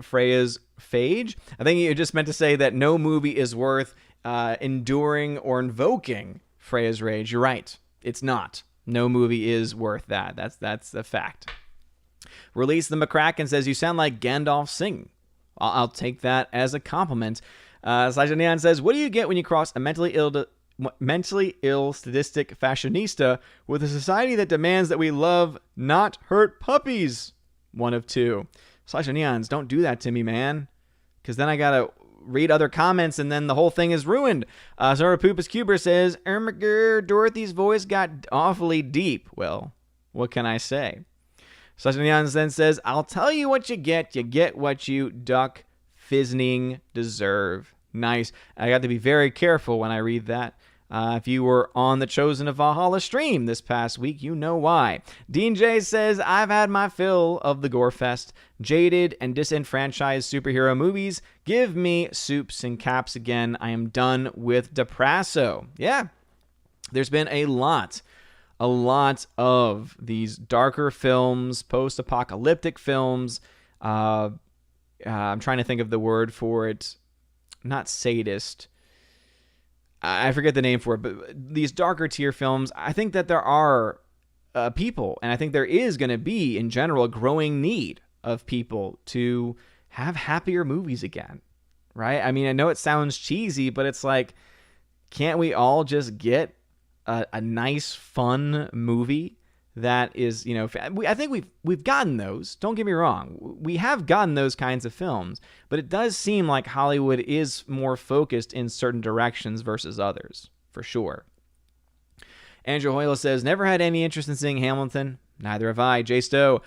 Freya's phage. I think you just meant to say that no movie is worth enduring or invoking Freya's rage. You're right. It's not. No movie is worth that. That's the fact. Release the McCracken says, you sound like Gandalf singing. I'll take that as a compliment. Slasher Neon says, what do you get when you cross a mentally ill sadistic fashionista with a society that demands that we love, not hurt puppies? One of two. Slasher Neons, don't do that to me, man. Because then I gotta read other comments and then the whole thing is ruined. Zora Poopus Cuber says, Dorothy's voice got awfully deep. Well, what can I say? Slasher Neons then says, I'll tell you what you get. You get what you duck fizzing deserve. Nice. I got to be very careful when I read that. If you were on the Chosen of Valhalla stream this past week, you know why. Dean J says, I've had my fill of the gore fest. Jaded and disenfranchised superhero movies. Give me soups and caps again. I am done with Deprasso. Yeah, there's been a lot of these darker films, post-apocalyptic films. I'm trying to think of the word for it. Not sadist. I forget the name for it, but these darker tier films, I think that there are people, and I think there is going to be, in general, a growing need of people to have happier movies again, right? I mean, I know it sounds cheesy, but it's like, can't we all just get a nice, fun movie that is, I think we've gotten those. Don't get me wrong. We have gotten those kinds of films, but it does seem like Hollywood is more focused in certain directions versus others, for sure. Andrew Hoyle says, never had any interest in seeing Hamilton. Neither have I. Jay Stowe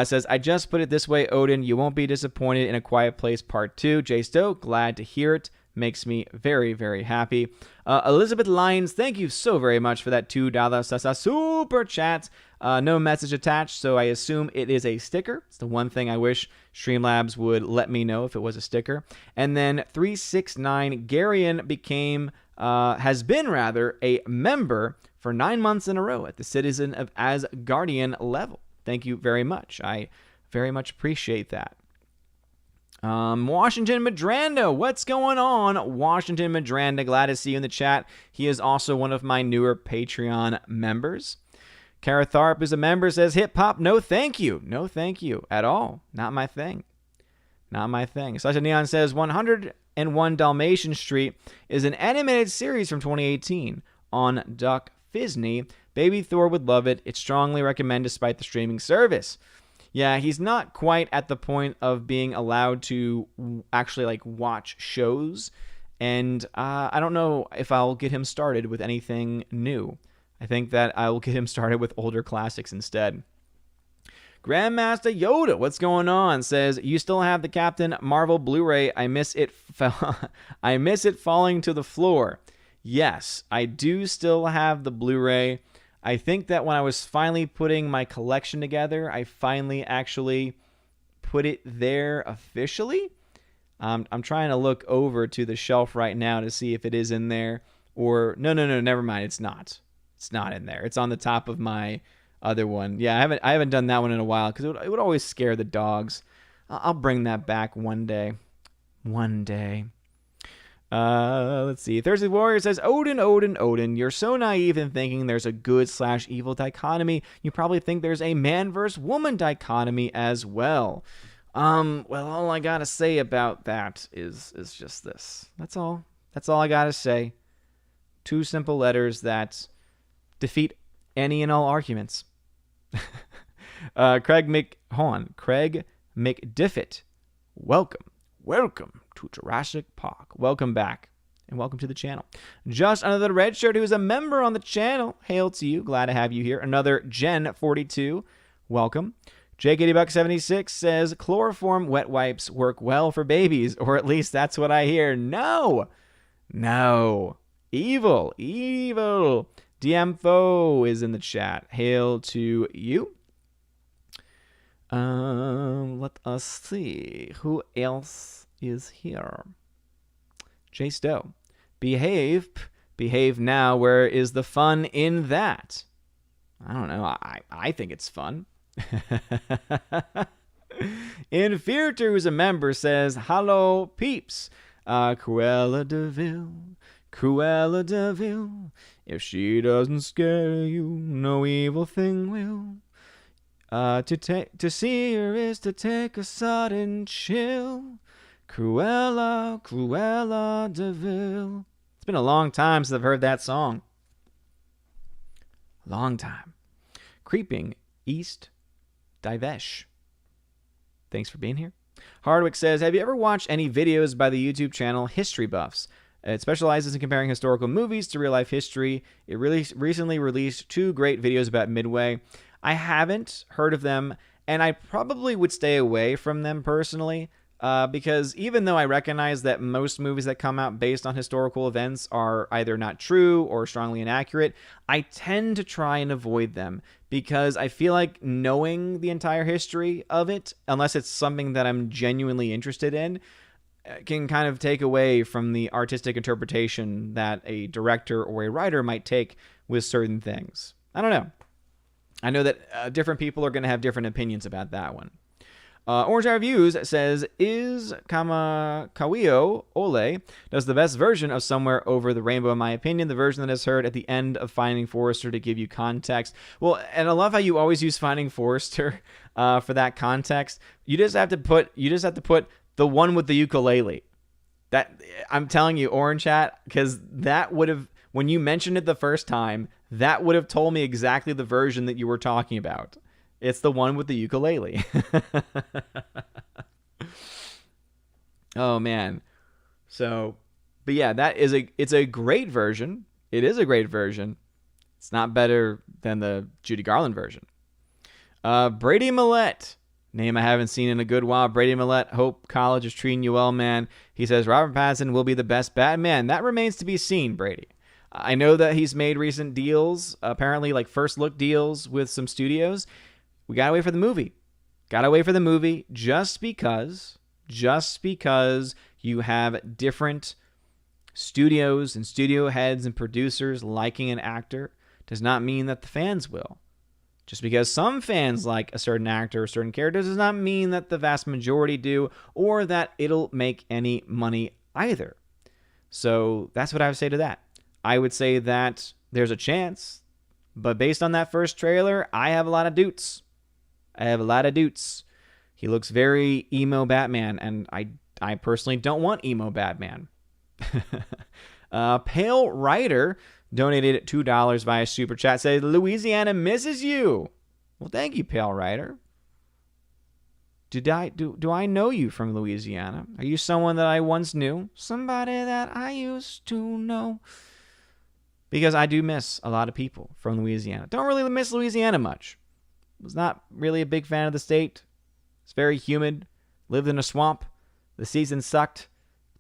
says, I just put it this way, Odin, you won't be disappointed in A Quiet Place Part 2. Jay Stowe, glad to hear it. Makes me very, very happy. Elizabeth Lyons, thank you so very much for that $2 super chat. No message attached, so I assume it is a sticker. It's the one thing I wish Streamlabs would let me know if it was a sticker. And then 369 Garian has been a member for 9 months in a row at the Citizen of Asgardian level. Thank you very much. I very much appreciate that. Washington Madranda, what's going on? Washington Madranda, glad to see you in the chat. He is also one of my newer Patreon members. Kara Tharp is a member, says, hip hop, no thank you. No thank you at all. Not my thing. Not my thing. Sasha Neon says, 101 Dalmatian Street is an animated series from 2018 on Duck Disney. Baby Thor would love it. It's strongly recommended despite the streaming service. Yeah, he's not quite at the point of being allowed to actually watch shows, and I don't know if I'll get him started with anything new. I think that I will get him started with older classics instead. Grandmaster Yoda, what's going on? Says, you still have the Captain Marvel Blu-ray. I miss it falling to the floor. Yes, I do still have the Blu-ray. I think that when I was finally putting my collection together, I finally actually put it there officially. I'm trying to look over to the shelf right now to see if it is in there. Or, no, never mind. It's not. It's not in there. It's on the top of my other one. Yeah, I haven't done that one in a while because it would always scare the dogs. I'll bring that back one day. One day. Let's see. Thursday Warrior says, Odin, you're so naive in thinking there's a good/evil dichotomy. You probably think there's a man versus woman dichotomy as well. Well, all I gotta say about that is just this. That's all I gotta say. 2 simple letters that defeat any and all arguments. Craig McDiffit, welcome to Jurassic Park. Welcome back, and welcome to the channel. Just another red shirt who is a member on the channel. Hail to you. Glad to have you here. Another Gen42. Welcome. JKDBuck76 says, chloroform wet wipes work well for babies, or at least that's what I hear. No. Evil. DMFO is in the chat. Hail to you. Let us see. Who else is here? Jay Stowe. Behave now. Where is the fun in that? I don't know. I think it's fun. Inferior, who's a member, says, hello, peeps. Cruella de Vil. If she doesn't scare you, no evil thing will. To see her is to take a sudden chill. Cruella de Vil. It's been a long time since I've heard that song. Long time. Creeping East Divesh. Thanks for being here. Hardwick says, have you ever watched any videos by the YouTube channel History Buffs? It specializes in comparing historical movies to real-life history. It really recently released 2 great videos about Midway. I haven't heard of them, and I probably would stay away from them personally, because even though I recognize that most movies that come out based on historical events are either not true or strongly inaccurate, I tend to try and avoid them because I feel like knowing the entire history of it, unless it's something that I'm genuinely interested in, can kind of take away from the artistic interpretation that a director or a writer might take with certain things. I don't know. I know that different people are going to have different opinions about that one. Orange Eye Reviews says, is Kamakawio Ole does the best version of Somewhere Over the Rainbow, in my opinion, the version that is heard at the end of Finding Forrester to give you context. Well, and I love how you always use Finding Forrester for that context. You just have to put the one with the ukulele. That, I'm telling you, Orange Hat, because that would have, when you mentioned it the first time, that would have told me exactly the version that you were talking about. It's the one with the ukulele. Oh man. So, but yeah, it's a great version. It is a great version. It's not better than the Judy Garland version. Brady Millette. Name I haven't seen in a good while. Brady Millette. Hope college is treating you well, man. He says Robert Pattinson will be the best Batman. That remains to be seen, Brady. I know that he's made recent deals, apparently like first look deals with some studios. We gotta wait for the movie. Just because you have different studios and studio heads and producers liking an actor does not mean that the fans will. Just because some fans like a certain actor or certain character does not mean that the vast majority do, or that it'll make any money either. So that's what I would say to that. I would say that there's a chance, but based on that first trailer, I have a lot of doots. He looks very emo Batman, and I personally don't want emo Batman. Pale Rider donated $2 via Super Chat, said, Louisiana misses you. Well, thank you, Pale Rider. Do I know you from Louisiana? Are you someone that I once knew? Somebody that I used to know? Because I do miss a lot of people from Louisiana. Don't really miss Louisiana much. Was not really a big fan of the state. It's very humid. Lived in a swamp. The season sucked.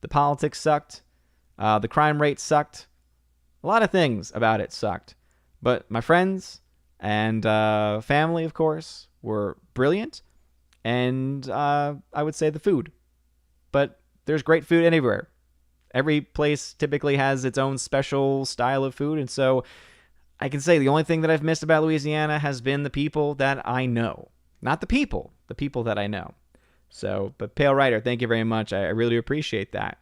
The politics sucked. The crime rate sucked. A lot of things about it sucked. But my friends and family, of course, were brilliant. And I would say the food. But there's great food anywhere. Every place typically has its own special style of food. And so I can say the only thing that I've missed about Louisiana has been the people that I know. Not the people that I know. So, but Pale Rider, thank you very much. I really appreciate that.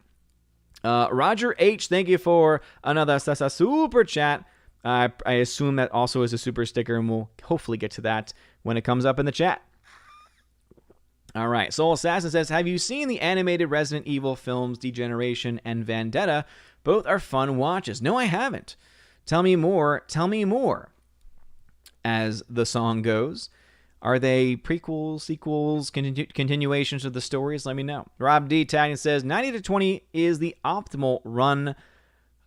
Roger H, thank you for another super chat. I assume that also is a super sticker, and we'll hopefully get to that when it comes up in the chat. All right, Soul Assassin says, have you seen the animated Resident Evil films Degeneration and Vendetta? Both are fun watches. No, I haven't. Tell me more. As the song goes, are they prequels, sequels, continuations of the stories? Let me know. Rob D. Tagging says, 90 to 20 is the optimal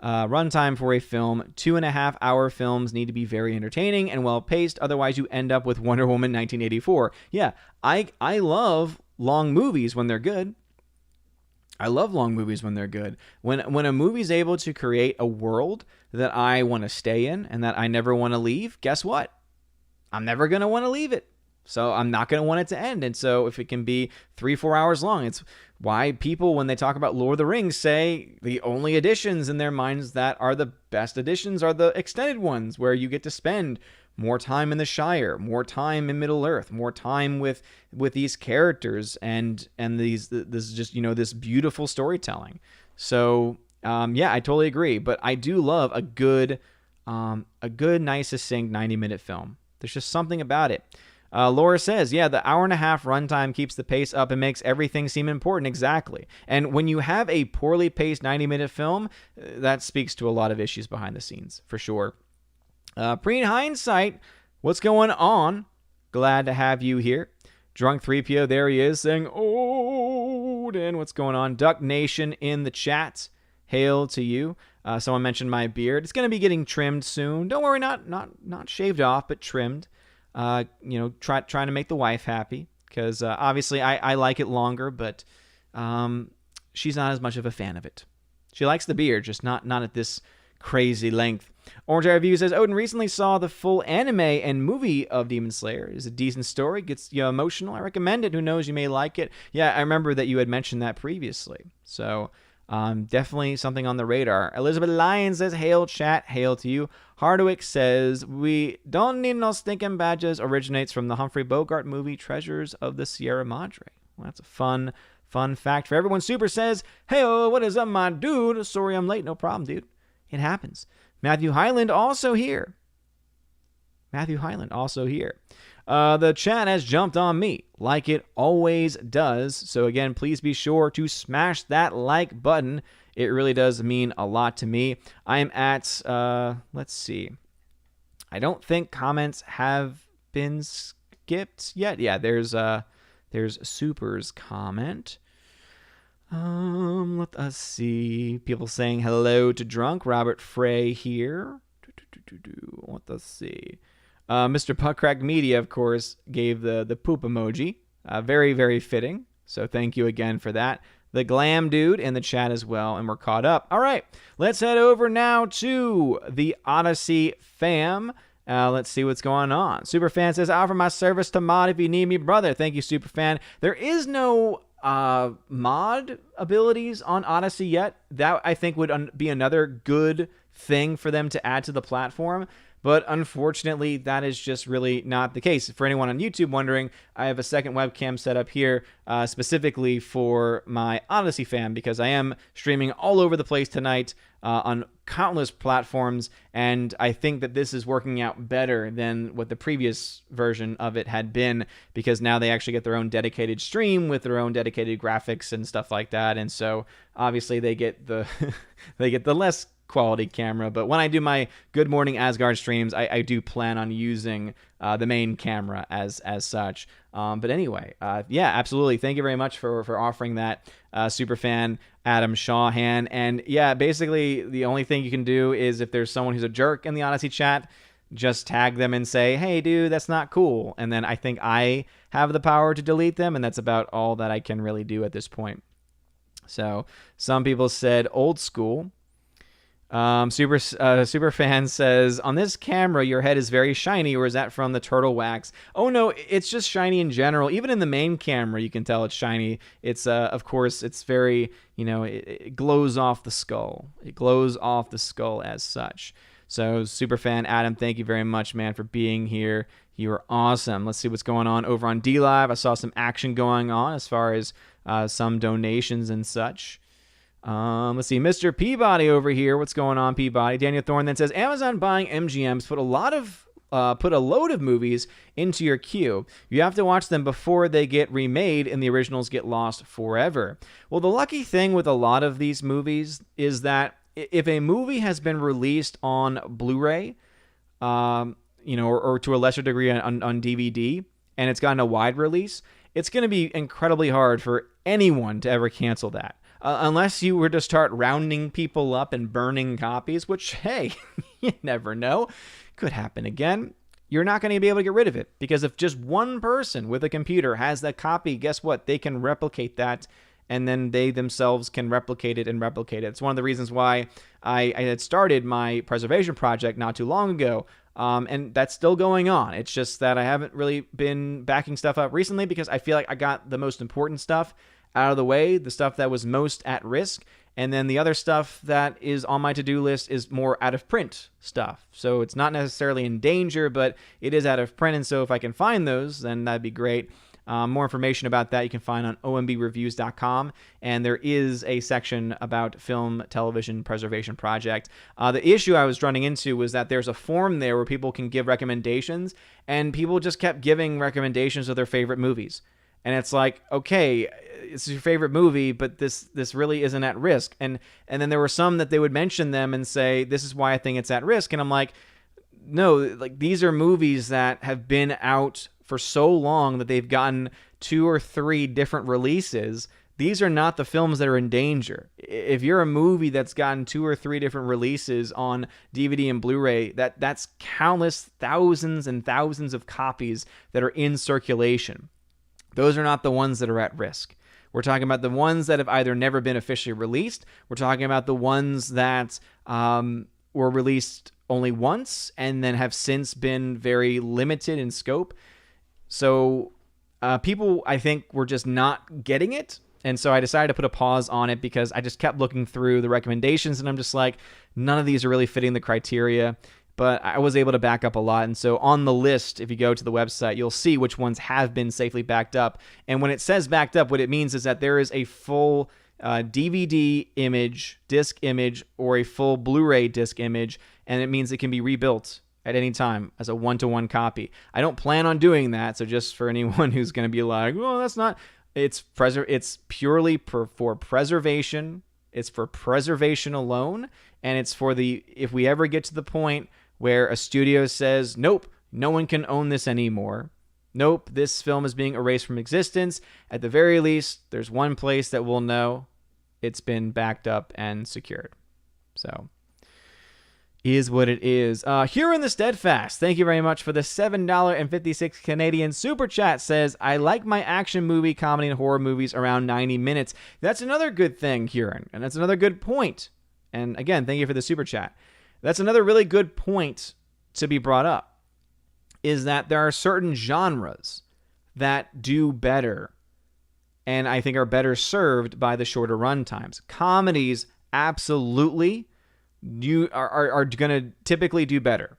runtime for a film. 2.5-hour films need to be very entertaining and well-paced. Otherwise, you end up with Wonder Woman 1984. Yeah, I love long movies when they're good. When a movie's able to create a world that I want to stay in and that I never want to leave, guess what? I'm never going to want to leave it. So I'm not going to want it to end. And so if it can be 3-4 hours long, it's why people, when they talk about Lord of the Rings, say the only editions in their minds that are the best editions are the extended ones, where you get to spend more time in the Shire, more time in Middle Earth, more time with these characters and this beautiful storytelling. So yeah, I totally agree. But I do love a good, nice, succinct 90-minute film. There's just something about it. Laura says, yeah, the hour-and-a-half runtime keeps the pace up and makes everything seem important. Exactly. And when you have a poorly paced 90-minute film, that speaks to a lot of issues behind the scenes, for sure. Preen Hindsight, what's going on? Glad to have you here. Drunk 3PO, there he is, saying, Odin, what's going on? Duck Nation in the chat. Hail to you. Someone mentioned my beard. It's going to be getting trimmed soon. Don't worry, not shaved off, but trimmed. Trying to make the wife happy, because obviously I like it longer, but she's not as much of a fan of it. She likes the beard, just not at this crazy length. Orange Eye Review says, Odin recently saw the full anime and movie of Demon Slayer. It's a decent story, gets you emotional. I recommend it. Who knows, you may like it. Yeah, I remember that you had mentioned that previously. So definitely something on the radar. Elizabeth Lyons says, hail chat, hail to you. Hardwick says, we don't need no stinking badges. Originates from the Humphrey Bogart movie Treasures of the Sierra Madre. Well, that's a fun fact for everyone. Super says, hey, what is up, my dude? Sorry I'm late. No problem, dude. It happens. Matthew Highland also here. The chat has jumped on me, like it always does. So again, please be sure to smash that like button. It really does mean a lot to me. I am at, let's see. I don't think comments have been skipped yet. Yeah, there's Super's comment. Let us see. People saying hello to Drunk. Robert Frey here. Let us see. Mr. Puckcrack Media, of course, gave the poop emoji. Very, very fitting. So thank you again for that. The Glam Dude in the chat as well, and we're caught up. All right, let's head over now to the Odyssey fam. Let's see what's going on. Superfan says, I offer my service to mod if you need me, brother. Thank you, Superfan. There is no mod abilities on Odyssey yet. That, I think, would be another good thing for them to add to the platform. But unfortunately, that is just really not the case. For anyone on YouTube wondering, I have a second webcam set up here specifically for my Odyssey fam, because I am streaming all over the place tonight on countless platforms, and I think that this is working out better than what the previous version of it had been, because now they actually get their own dedicated stream with their own dedicated graphics and stuff like that, and so obviously they get the they get the less quality camera. But when I do my Good Morning Asgard streams, I do plan on using the main camera as such. But anyway, yeah, absolutely. Thank you very much for offering that, superfan Adam Shawhan. And yeah, basically the only thing you can do is, if there's someone who's a jerk in the Odyssey chat, just tag them and say, hey dude, that's not cool. And then I think I have the power to delete them, and that's about all that I can really do at this point. So some people said old school. Super fan says, on this camera your head is very shiny, or is that from the turtle wax? Oh no, it's just shiny in general. Even in the main camera you can tell it's shiny. It's of course it's very, it glows off the skull. It glows off the skull as such. So super fan Adam, thank you very much, man, for being here. You are awesome. Let's see what's going on over on DLive. I saw some action going on as far as some donations and such. Let's see, Mr. Peabody over here. What's going on, Peabody? Daniel Thorne then says, Amazon buying MGMs put a load of movies into your queue. You have to watch them before they get remade and the originals get lost forever. Well, the lucky thing with a lot of these movies is that if a movie has been released on Blu-ray, or to a lesser degree on DVD, and it's gotten a wide release, it's going to be incredibly hard for anyone to ever cancel that. Unless you were to start rounding people up and burning copies, which, hey, you never know, could happen again. You're not going to be able to get rid of it, because if just one person with a computer has that copy, guess what? They can replicate that, and then they themselves can replicate it and replicate it. It's one of the reasons why I had started my preservation project not too long ago, and that's still going on. It's just that I haven't really been backing stuff up recently, because I feel like I got the most important stuff out of the way, the stuff that was most at risk, and then the other stuff that is on my to-do list is more out of print stuff. So it's not necessarily in danger, but it is out of print, and so if I can find those, then that'd be great. More information about that you can find on ombreviews.com, and there is a section about Film Television Preservation Project. The issue I was running into was that there's a form there where people can give recommendations, and people just kept giving recommendations of their favorite movies. And it's like, okay, it's your favorite movie, but this really isn't at risk. And then there were some that they would mention them and say, this is why I think it's at risk. And I'm like, no, like, these are movies that have been out for so long that they've gotten 2 or 3 different releases. These are not the films that are in danger. If you're a movie that's gotten 2 or 3 different releases on DVD and Blu-ray, that's countless thousands and thousands of copies that are in circulation. Those are not the ones that are at risk. We're talking about the ones that have either never been officially released. We're talking about the ones that were released only once and then have since been very limited in scope. So people, I think, were just not getting it. And so I decided to put a pause on it, because I just kept looking through the recommendations, and I'm just like, none of these are really fitting the criteria. But I was able to back up a lot. And so on the list, if you go to the website, you'll see which ones have been safely backed up. And when it says backed up, what it means is that there is a full DVD image, disc image, or a full Blu-ray disc image, and it means it can be rebuilt at any time as a one-to-one copy. I don't plan on doing that, so just for anyone who's going to be like, well, that's not... It's purely for preservation. It's for preservation alone, and it's for if we ever get to the point where a studio says, nope, no one can own this anymore. Nope, this film is being erased from existence. At the very least, there's one place that we'll know it's been backed up and secured. So, is what it is. Here in the Steadfast, thank you very much for the $7.56 Canadian super chat. Says, I like my action movie, comedy, and horror movies around 90 minutes. That's another good thing, Kieran, and that's another good point. And again, thank you for the super chat. That's another really good point to be brought up, is that there are certain genres that do better and I think are better served by the shorter run times. Comedies, absolutely, are going to typically do better.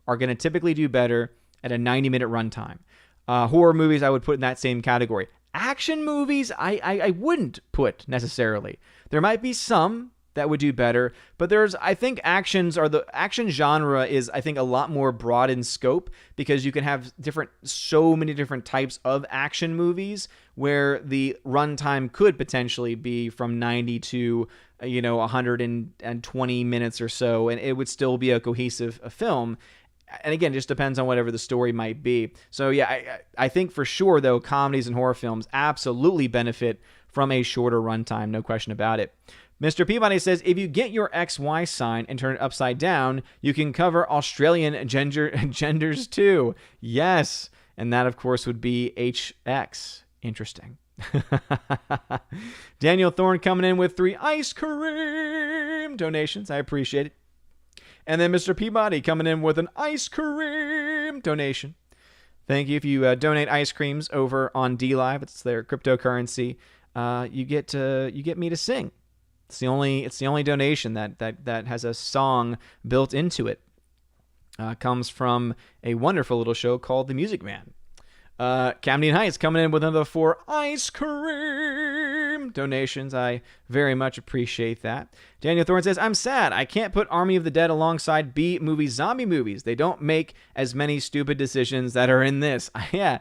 Are going to typically do better at a 90-minute runtime. Horror movies I would put in that same category. Action movies I wouldn't put necessarily. There might be some that would do better, but I think action genre is, I think, a lot more broad in scope, because you can have so many different types of action movies where the runtime could potentially be from 90 to 120 minutes or so, and it would still be a cohesive film. And again, it just depends on whatever the story might be. So yeah, I think for sure, though, comedies and horror films absolutely benefit from a shorter runtime, no question about it. Mr. Peabody says, if you get your XY sign and turn it upside down, you can cover Australian genders too. Yes, and that, of course, would be HX. Interesting. Daniel Thorne coming in with 3 ice cream donations. I appreciate it. And then Mr. Peabody coming in with an ice cream donation. Thank you. If you donate ice creams over on DLive, it's their cryptocurrency, you get me to sing. It's the only donation that has a song built into it. Comes from a wonderful little show called The Music Man. Camden Heights coming in with another 4 ice cream donations. I very much appreciate that. Daniel Thorne says, I'm sad I can't put Army of the Dead alongside B-movie zombie movies. They don't make as many stupid decisions that are in this. Yeah,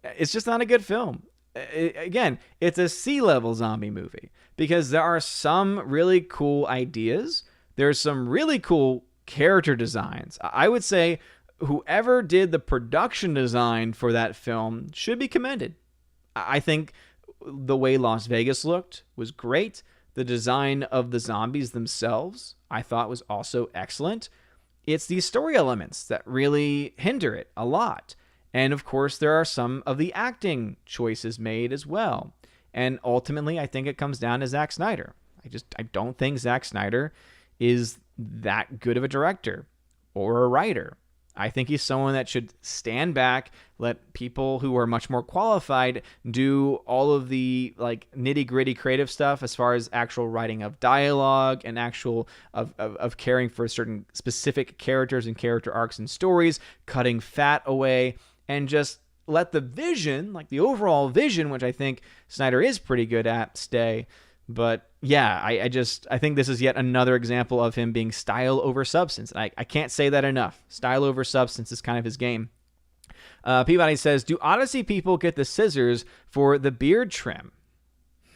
it's just not a good film. Again, it's a C-level zombie movie, because there are some really cool ideas. There's some really cool character designs. I would say whoever did the production design for that film should be commended. I think the way Las Vegas looked was great. The design of the zombies themselves, I thought, was also excellent. It's these story elements that really hinder it a lot. And of course, there are some of the acting choices made as well. And ultimately, I think it comes down to Zack Snyder. I don't think Zack Snyder is that good of a director or a writer. I think he's someone that should stand back, let people who are much more qualified do all of the nitty-gritty creative stuff as far as actual writing of dialogue and actual of caring for certain specific characters and character arcs and stories, cutting fat away, and just let the vision, the overall vision, which I think Snyder is pretty good at, stay. But yeah, I think this is yet another example of him being style over substance. I can't say that enough. Style over substance is kind of his game. Peabody says, do Odyssey people get the scissors for the beard trim?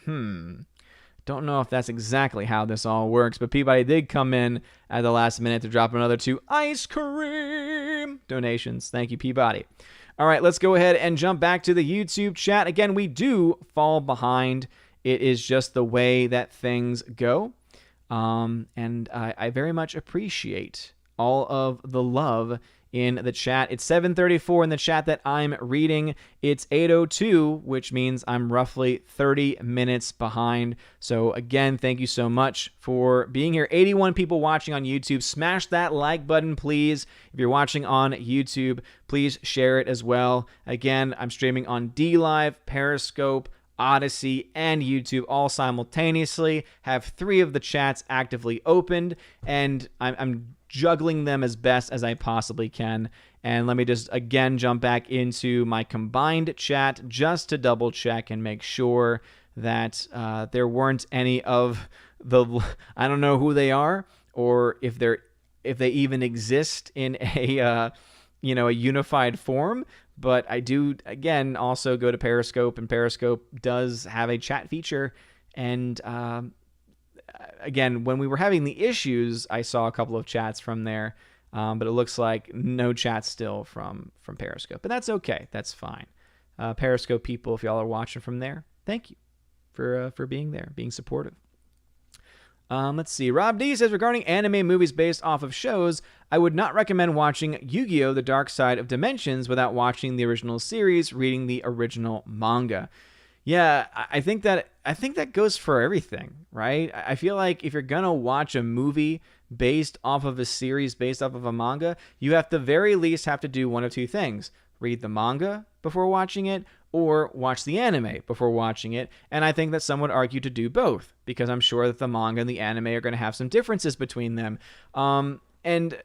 Don't know if that's exactly how this all works, but Peabody did come in at the last minute to drop another 2 ice cream donations. Thank you, Peabody. All right, let's go ahead and jump back to the YouTube chat. Again, we do fall behind. It is just the way that things go. And I very much appreciate all of the love in the chat. It's 7:34 in the chat that I'm reading. It's 8:02, which means I'm roughly 30 minutes behind. So again, thank you so much for being here. 81 people watching on YouTube. Smash that like button, please. If you're watching on YouTube, please share it as well. Again, I'm streaming on DLive, Periscope, Odyssey, and YouTube all simultaneously. Have 3 of the chats actively opened, and I'm juggling them as best as I possibly can. And let me just again jump back into my combined chat just to double check and make sure that there weren't any of the, I don't know who they are, or if they even exist in a unified form. But I do, again, also go to Periscope, and Periscope does have a chat feature. And again, when we were having the issues, I saw a couple of chats from there, but it looks like no chat still from Periscope. But that's okay. That's fine. Periscope people, if y'all are watching from there, thank you for being there, being supportive. Let's see. Rob D says, regarding anime movies based off of shows, I would not recommend watching Yu-Gi-Oh! The Dark Side of Dimensions without watching the original series, reading the original manga. Yeah, I think that goes for everything, right? I feel like if you're going to watch a movie based off of a series, based off of a manga, you have to very least have to do one of 2 things. Read the manga before watching it, or watch the anime before watching it. And I think that some would argue to do both, because I'm sure that the manga and the anime are going to have some differences between them. And,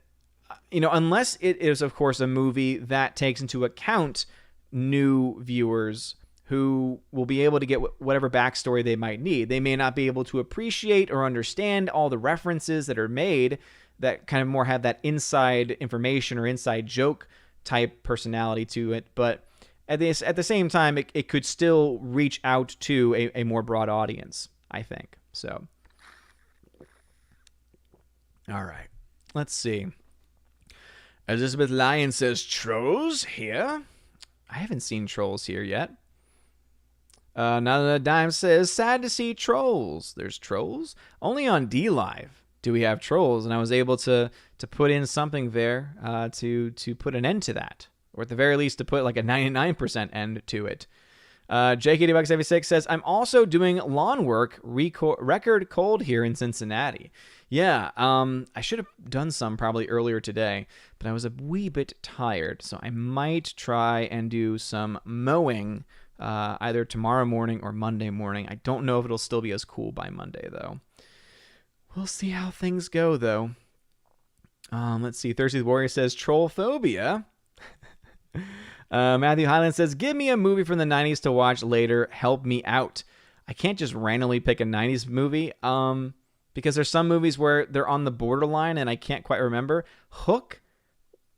unless it is, of course, a movie that takes into account new viewers who will be able to get whatever backstory they might need. They may not be able to appreciate or understand all the references that are made that kind of more have that inside information or inside joke type personality to it. But at the same time, it could still reach out to a more broad audience, I think. So, all right. Let's see. Elizabeth Lyon says, Trolls here? I haven't seen Trolls here yet. Nana Dime says, sad to see Trolls. There's Trolls? Only on D-Live do we have Trolls, and I was able to put in something there to put an end to that, or at the very least to put like a 99% end to it. JKD76 says, I'm also doing lawn work, record cold here in Cincinnati. Yeah, I should have done some probably earlier today, but I was a wee bit tired, so I might try and do some mowing either tomorrow morning or Monday morning. I don't know if it'll still be as cool by Monday, though. We'll see how things go, though. Let's see. Thirsty Warrior says, Trollphobia. Matthew Highland says, give me a movie from the 90s to watch later. Help me out. I can't just randomly pick a 90s movie because there's some movies where they're on the borderline and I can't quite remember. Hook?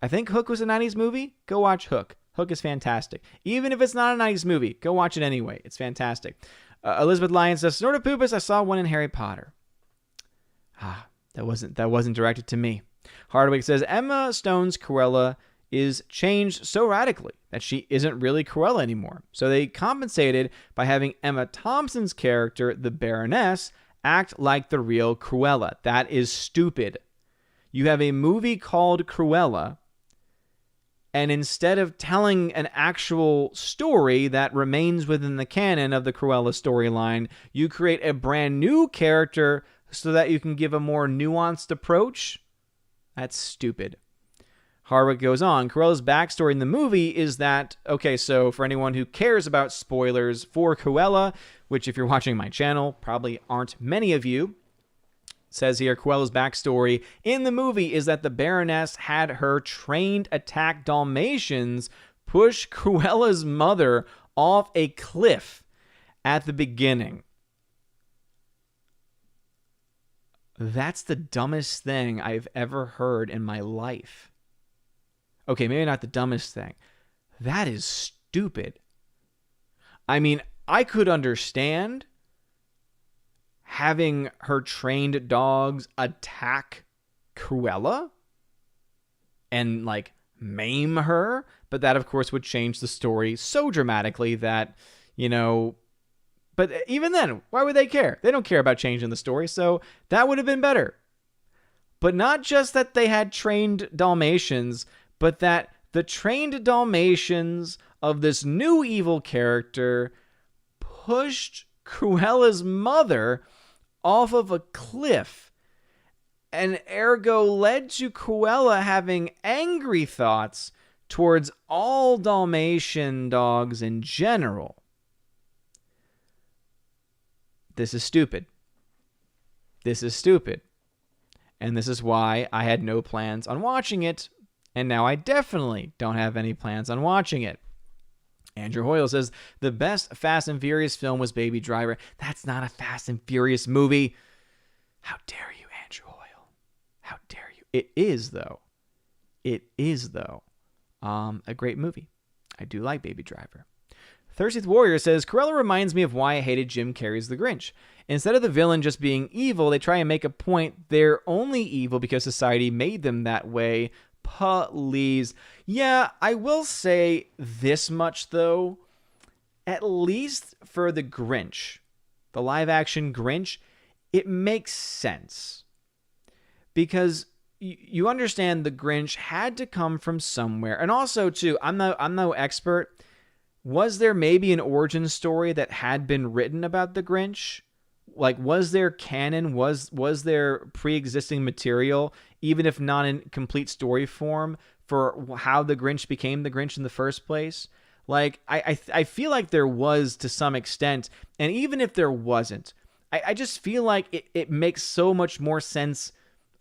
I think Hook was a 90s movie. Go watch Hook. Hook is fantastic. Even if it's not a 90s movie, go watch it anyway. It's fantastic. Elizabeth Lyon says, Snort of Poopus, I saw one in Harry Potter. That wasn't directed to me. Hardwick says, Emma Stone's Cruella is changed so radically that she isn't really Cruella anymore. So they compensated by having Emma Thompson's character, the Baroness, act like the real Cruella. That is stupid. You have a movie called Cruella, and instead of telling an actual story that remains within the canon of the Cruella storyline, you create a brand new character so that you can give a more nuanced approach. That's stupid. Harwick goes on, Cruella's backstory in the movie is that, okay, so for anyone who cares about spoilers for Cruella, which if you're watching my channel, probably aren't many of you, says here, Cruella's backstory in the movie is that the Baroness had her trained attack Dalmatians push Cruella's mother off a cliff at the beginning. That's the dumbest thing I've ever heard in my life. Okay, maybe not the dumbest thing. That is stupid. I mean, I could understand having her trained dogs attack Cruella and, like, maim her, but that, of course, would change the story so dramatically that, but even then, why would they care? They don't care about changing the story, so that would have been better. But not just that they had trained Dalmatians, but that the trained Dalmatians of this new evil character pushed Cruella's mother off of a cliff, and ergo led to Cruella having angry thoughts towards all Dalmatian dogs in general. This is stupid. This is stupid. And this is why I had no plans on watching it, and now I definitely don't have any plans on watching it. Andrew Hoyle says, the best Fast and Furious film was Baby Driver. That's not a Fast and Furious movie. How dare you, Andrew Hoyle? How dare you? It is, though. It is, though. A great movie. I do like Baby Driver. Thirsty Warrior says, Cruella reminds me of why I hated Jim Carrey's The Grinch. Instead of the villain just being evil, they try and make a point they're only evil because society made them that way. Please. Yeah, I will say this much, though. At least for the Grinch, the live-action Grinch, it makes sense. Because you understand the Grinch had to come from somewhere. And also, too, I'm no expert. Was there maybe an origin story that had been written about the Grinch? Like, was there canon? Was there pre-existing material, even if not in complete story form, for how the Grinch became the Grinch in the first place? Like, I feel like there was to some extent, and even if there wasn't, I just feel like it makes so much more sense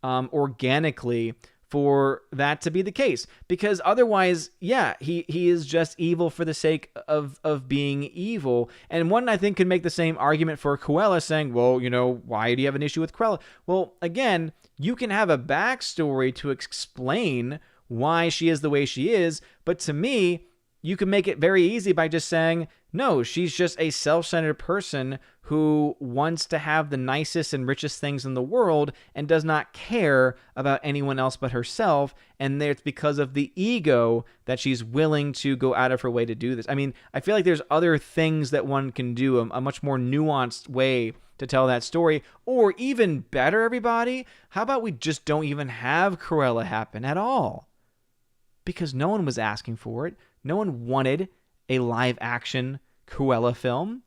organically for that to be the case, because otherwise, yeah, he is just evil for the sake of being evil. And one, I think, could make the same argument for Cruella, saying, well, why do you have an issue with Cruella? Well, again, you can have a backstory to explain why she is the way she is, but to me, you can make it very easy by just saying, no, she's just a self-centered person who wants to have the nicest and richest things in the world and does not care about anyone else but herself. And it's because of the ego that she's willing to go out of her way to do this. I mean, I feel like there's other things that one can do, a much more nuanced way to tell that story. Or even better, everybody, how about we just don't even have Cruella happen at all? Because no one was asking for it. No one wanted a live-action Cruella film.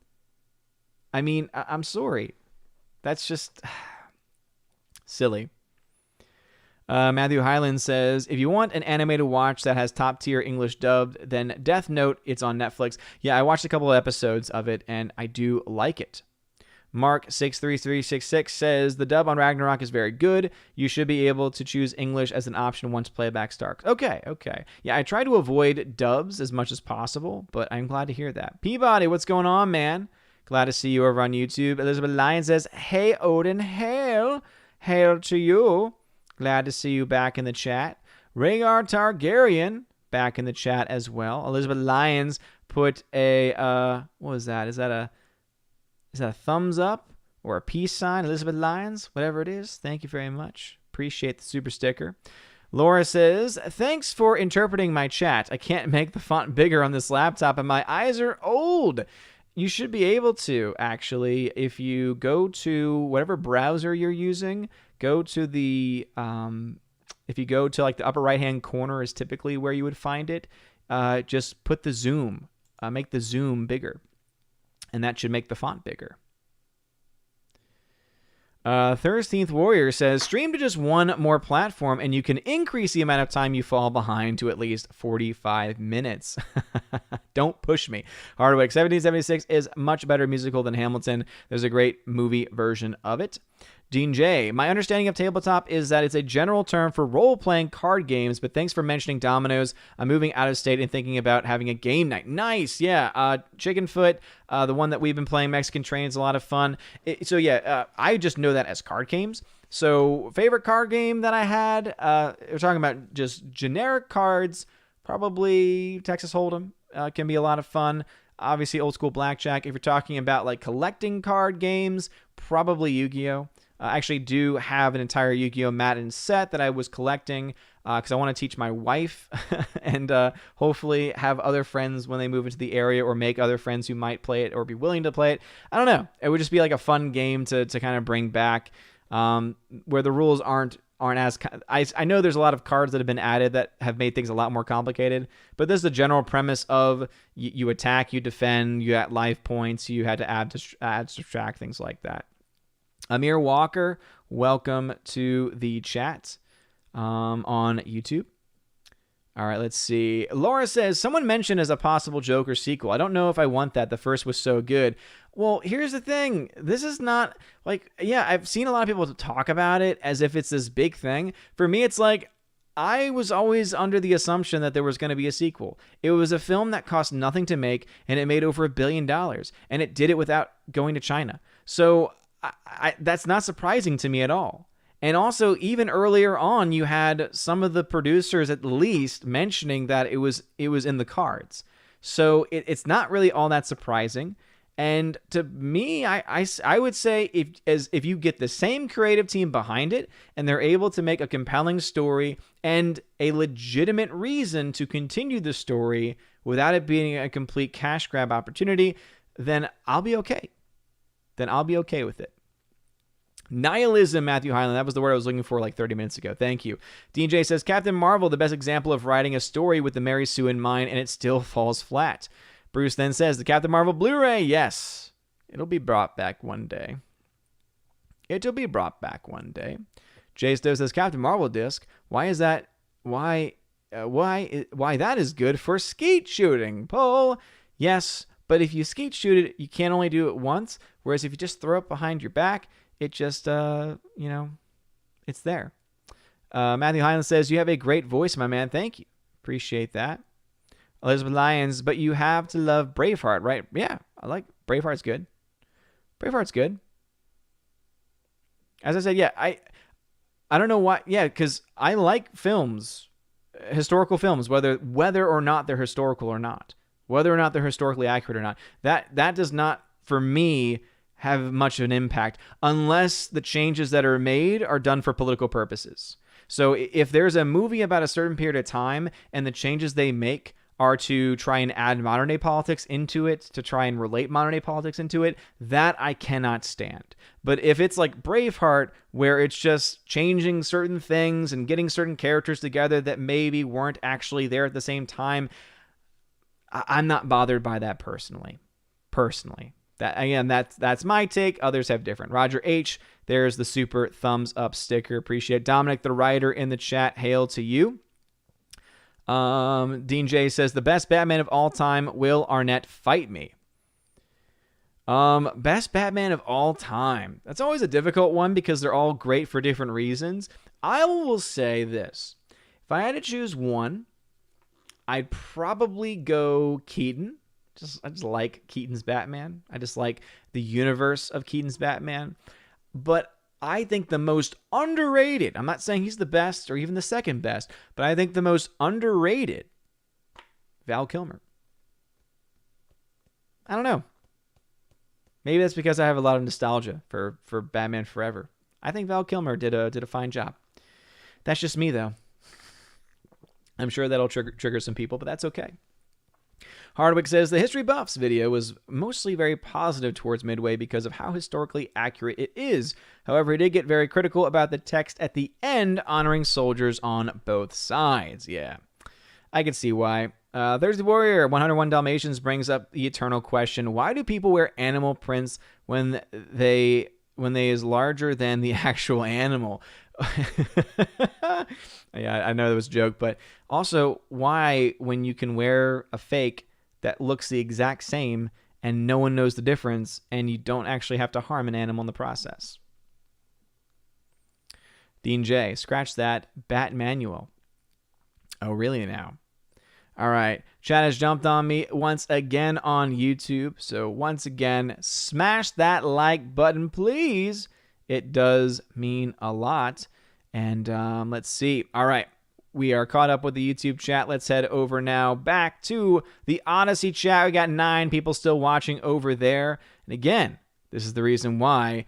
I mean, I'm sorry. That's just silly. Matthew Hyland says, if you want an anime to watch that has top-tier English dubbed, then Death Note, it's on Netflix. Yeah, I watched a couple of episodes of it, and I do like it. Mark63366 says, the dub on Ragnarok is very good. You should be able to choose English as an option once playback starts. Okay. Yeah, I try to avoid dubs as much as possible, but I'm glad to hear that. Peabody, what's going on, man? Glad to see you over on YouTube. Elizabeth Lyon says, hey, Odin, hail. Hail to you. Glad to see you back in the chat. Rhaegar Targaryen, back in the chat as well. Elizabeth Lyons put a, what was that? Is that a thumbs up or a peace sign? Elizabeth Lyons, whatever it is. Thank you very much. Appreciate the super sticker. Laura says, thanks for interpreting my chat. I can't make the font bigger on this laptop and my eyes are old. You should be able to, actually, if you go to whatever browser you're using, go to the, if you go to like the upper right-hand corner is typically where you would find it. Just put the zoom, make the zoom bigger. And that should make the font bigger. 13th Warrior says, stream to just one more platform and you can increase the amount of time you fall behind to at least 45 minutes. Don't push me. Hardwick 1776 is much better musical than Hamilton. There's a great movie version of it. Dean J, my understanding of tabletop is that it's a general term for role-playing card games, but thanks for mentioning dominoes. I'm moving out of state and thinking about having a game night. Nice, yeah. Chickenfoot, the one that we've been playing, Mexican Train, is a lot of fun. I just know that as card games. So favorite card game that I had, we're talking about just generic cards, probably Texas Hold'em can be a lot of fun. Obviously, old school blackjack. If you're talking about like collecting card games, probably Yu-Gi-Oh! I actually do have an entire Yu-Gi-Oh! Madden set that I was collecting because I want to teach my wife and hopefully have other friends when they move into the area or make other friends who might play it or be willing to play it. I don't know. It would just be like a fun game to kind of bring back where the rules aren't as... I know there's a lot of cards that have been added that have made things a lot more complicated, but this is the general premise of you attack, you defend, you got life points, you had to add, subtract, things like that. Amir Walker, welcome to the chat on YouTube. All right, let's see. Laura says, someone mentioned as a possible Joker sequel. I don't know if I want that. The first was so good. Well, here's the thing. This is not like, yeah, I've seen a lot of people talk about it as if it's this big thing. For me, it's like, I was always under the assumption that there was going to be a sequel. It was a film that cost nothing to make, and it made over $1 billion, and it did it without going to China. So that's not surprising to me at all. And also, even earlier on, you had some of the producers at least mentioning that it was in the cards. So it's not really all that surprising. And to me, I would say if you get the same creative team behind it and they're able to make a compelling story and a legitimate reason to continue the story without it being a complete cash grab opportunity, then I'll be okay. Then I'll be okay with it. Nihilism, Matthew Hyland. That was the word I was looking for like 30 minutes ago. Thank you. DJ says, Captain Marvel, the best example of writing a story with the Mary Sue in mind, and it still falls flat. Bruce then says, the Captain Marvel Blu-ray, yes. It'll be brought back one day. It'll be brought back one day. Jay Stowe says, Captain Marvel disc. Why is that? Why why that is good for skeet shooting. Poll, yes, but if you skeet shoot it, you can only do it once. Whereas if you just throw it behind your back, it just, it's there. Matthew Highland says, you have a great voice, my man. Thank you. Appreciate that. Elizabeth Lyons, but you have to love Braveheart, right? Yeah, I like Braveheart's good. Braveheart's good. As I said, yeah, I don't know why. Yeah, because I like films, historical films, whether or not they're historical or not, whether or not they're historically accurate or not. That does not, for me, have much of an impact unless the changes that are made are done for political purposes. So if there's a movie about a certain period of time and the changes they make are to try and add modern day politics into it, to try and relate modern day politics into it, that I cannot stand. But if it's like Braveheart, where it's just changing certain things and getting certain characters together that maybe weren't actually there at the same time, I'm not bothered by that personally. That, again, that's my take. Others have different. Roger H, there's the super thumbs up sticker. Appreciate it. Dominic, the writer in the chat, hail to you. Dean J says, the best Batman of all time, Will Arnett fight me? Best Batman of all time. That's always a difficult one because they're all great for different reasons. I will say this. If I had to choose one, I'd probably go Keaton. I just like Keaton's Batman. I just like the universe of Keaton's Batman. But I think the most underrated, I'm not saying he's the best or even the second best, but I think the most underrated, Val Kilmer. I don't know. Maybe that's because I have a lot of nostalgia for Batman Forever. I think Val Kilmer did a fine job. That's just me, though. I'm sure that'll trigger some people, but that's okay. Hardwick says, the History Buffs video was mostly very positive towards Midway because of how historically accurate it is. However, he did get very critical about the text at the end honoring soldiers on both sides. Yeah, I can see why. There's the Warrior. 101 Dalmatians brings up the eternal question, why do people wear animal prints when they is larger than the actual animal? Yeah, I know that was a joke, but also why, when you can wear a fake that looks the exact same and no one knows the difference and you don't actually have to harm an animal in the process? Dean J, scratch that. Bat Manual. Oh, really now? All right. Chat has jumped on me once again on YouTube. So once again, smash that like button, please. It does mean a lot. And let's see. All right. We are caught up with the YouTube chat. Let's head over now back to the Odyssey chat. We got 9 people still watching over there. And again, this is the reason why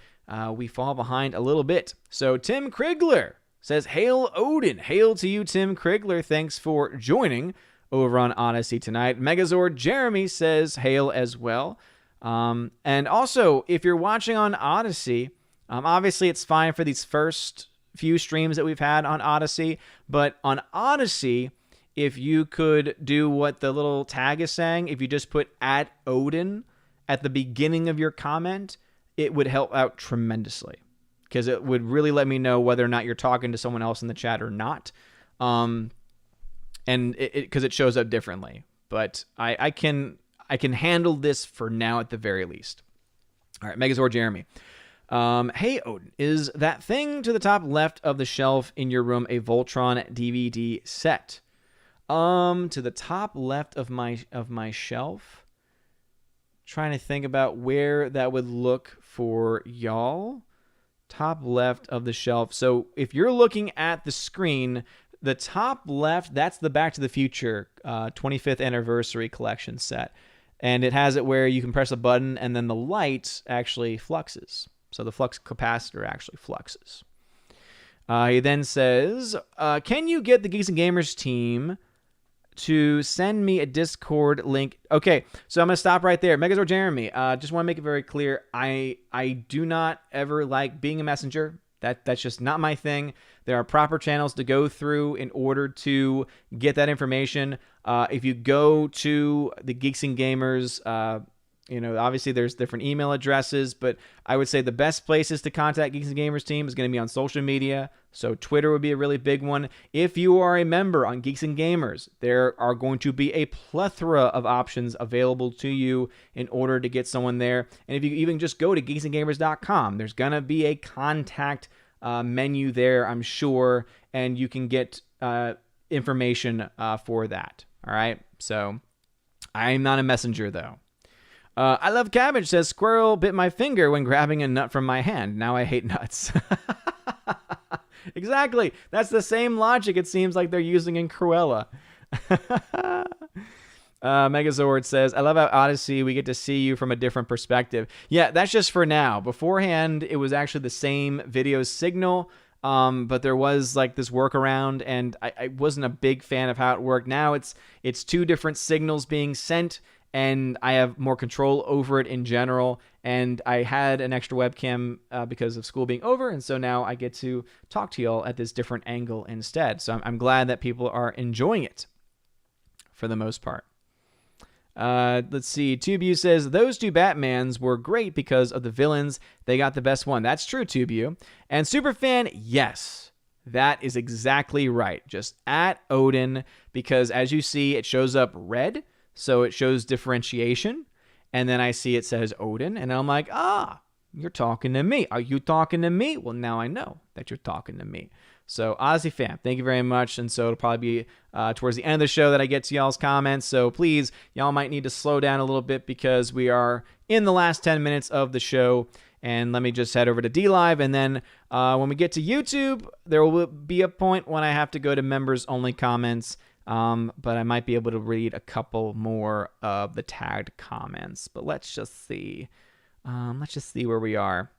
we fall behind a little bit. So Tim Krigler says, hail Odin. Hail to you, Tim Krigler. Thanks for joining over on Odyssey tonight. Megazord Jeremy says, hail as well. And also, if you're watching on Odyssey, obviously it's fine for these first few streams that we've had on Odyssey, but on Odyssey, if you could do what the little tag is saying, if you just put @Odin at the beginning of your comment, it would help out tremendously, because it would really let me know whether or not you're talking to someone else in the chat or not, and because it shows up differently. But I can handle this for now at the very least. All right, Megazord Jeremy. Hey Odin, is that thing to the top left of the shelf in your room a Voltron DVD set? To the top left of my shelf. Trying to think about where that would look for y'all. Top left of the shelf. So if you're looking at the screen, the top left, that's the Back to the Future 25th anniversary collection set. And it has it where you can press a button and then the light actually fluxes. So the flux capacitor actually fluxes. He then says, can you get the Geeks and Gamers team to send me a Discord link? Okay, so I'm going to stop right there. Megazord Jeremy, just want to make it very clear. I do not ever like being a messenger. That's just not my thing. There are proper channels to go through in order to get that information. If you go to the Geeks and Gamers Obviously there's different email addresses, but I would say the best places to contact Geeks and Gamers team is going to be on social media. So Twitter would be a really big one. If you are a member on Geeks and Gamers, there are going to be a plethora of options available to you in order to get someone there. And if you even just go to geeksandgamers.com, there's going to be a contact menu there, I'm sure, and you can get information for that. All right. So I'm not a messenger though. I Love Cabbage says, squirrel bit my finger when grabbing a nut from my hand. Now I hate nuts. Exactly. That's the same logic it seems like they're using in Cruella. Megazord says, I love how Odyssey, we get to see you from a different perspective. Yeah, that's just for now. Beforehand, it was actually the same video signal, but there was like this workaround, and I wasn't a big fan of how it worked. Now it's two different signals being sent, and I have more control over it in general. And I had an extra webcam because of school being over, and so now I get to talk to y'all at this different angle instead. So I'm glad that people are enjoying it for the most part. Let's see. TubeU says, those two Batmans were great because of the villains. They got the best one. That's true, TubeU. And Superfan, yes, that is exactly right. Just at Odin, because as you see, it shows up red. So it shows differentiation. And then I see it says Odin. And I'm like, you're talking to me. Are you talking to me? Well, now I know that you're talking to me. So Odyssey fam, thank you very much. And so it'll probably be towards the end of the show that I get to y'all's comments. So please, y'all might need to slow down a little bit because we are in the last 10 minutes of the show. And let me just head over to DLive. And then when we get to YouTube, there will be a point when I have to go to members only comments. But I might be able to read a couple more of the tagged comments. But let's just see. Let's just see where we are.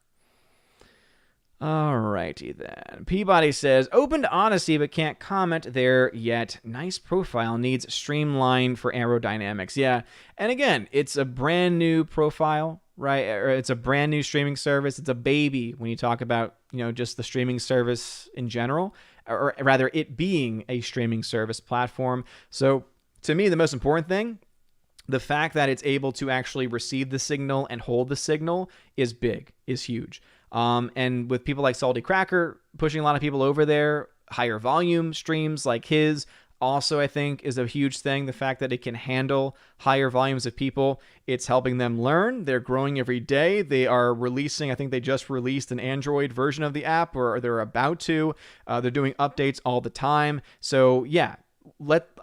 Alrighty then. Peabody says, open to Odyssey but can't comment there yet. Nice profile. Needs streamlined for aerodynamics. Yeah. And again, it's a brand new profile, right? Or it's a brand new streaming service. It's a baby when you talk about, just the streaming service in general. Or rather, it being a streaming service platform. So to me, the most important thing, the fact that it's able to actually receive the signal and hold the signal is big, is huge. And with people like Salty Cracker pushing a lot of people over there, higher volume streams like his also, I think, is a huge thing. The fact that it can handle higher volumes of people, it's helping them learn. They're growing every day. They are releasing, I think they just released an Android version of the app, or they're about to. They're doing updates all the time. So yeah,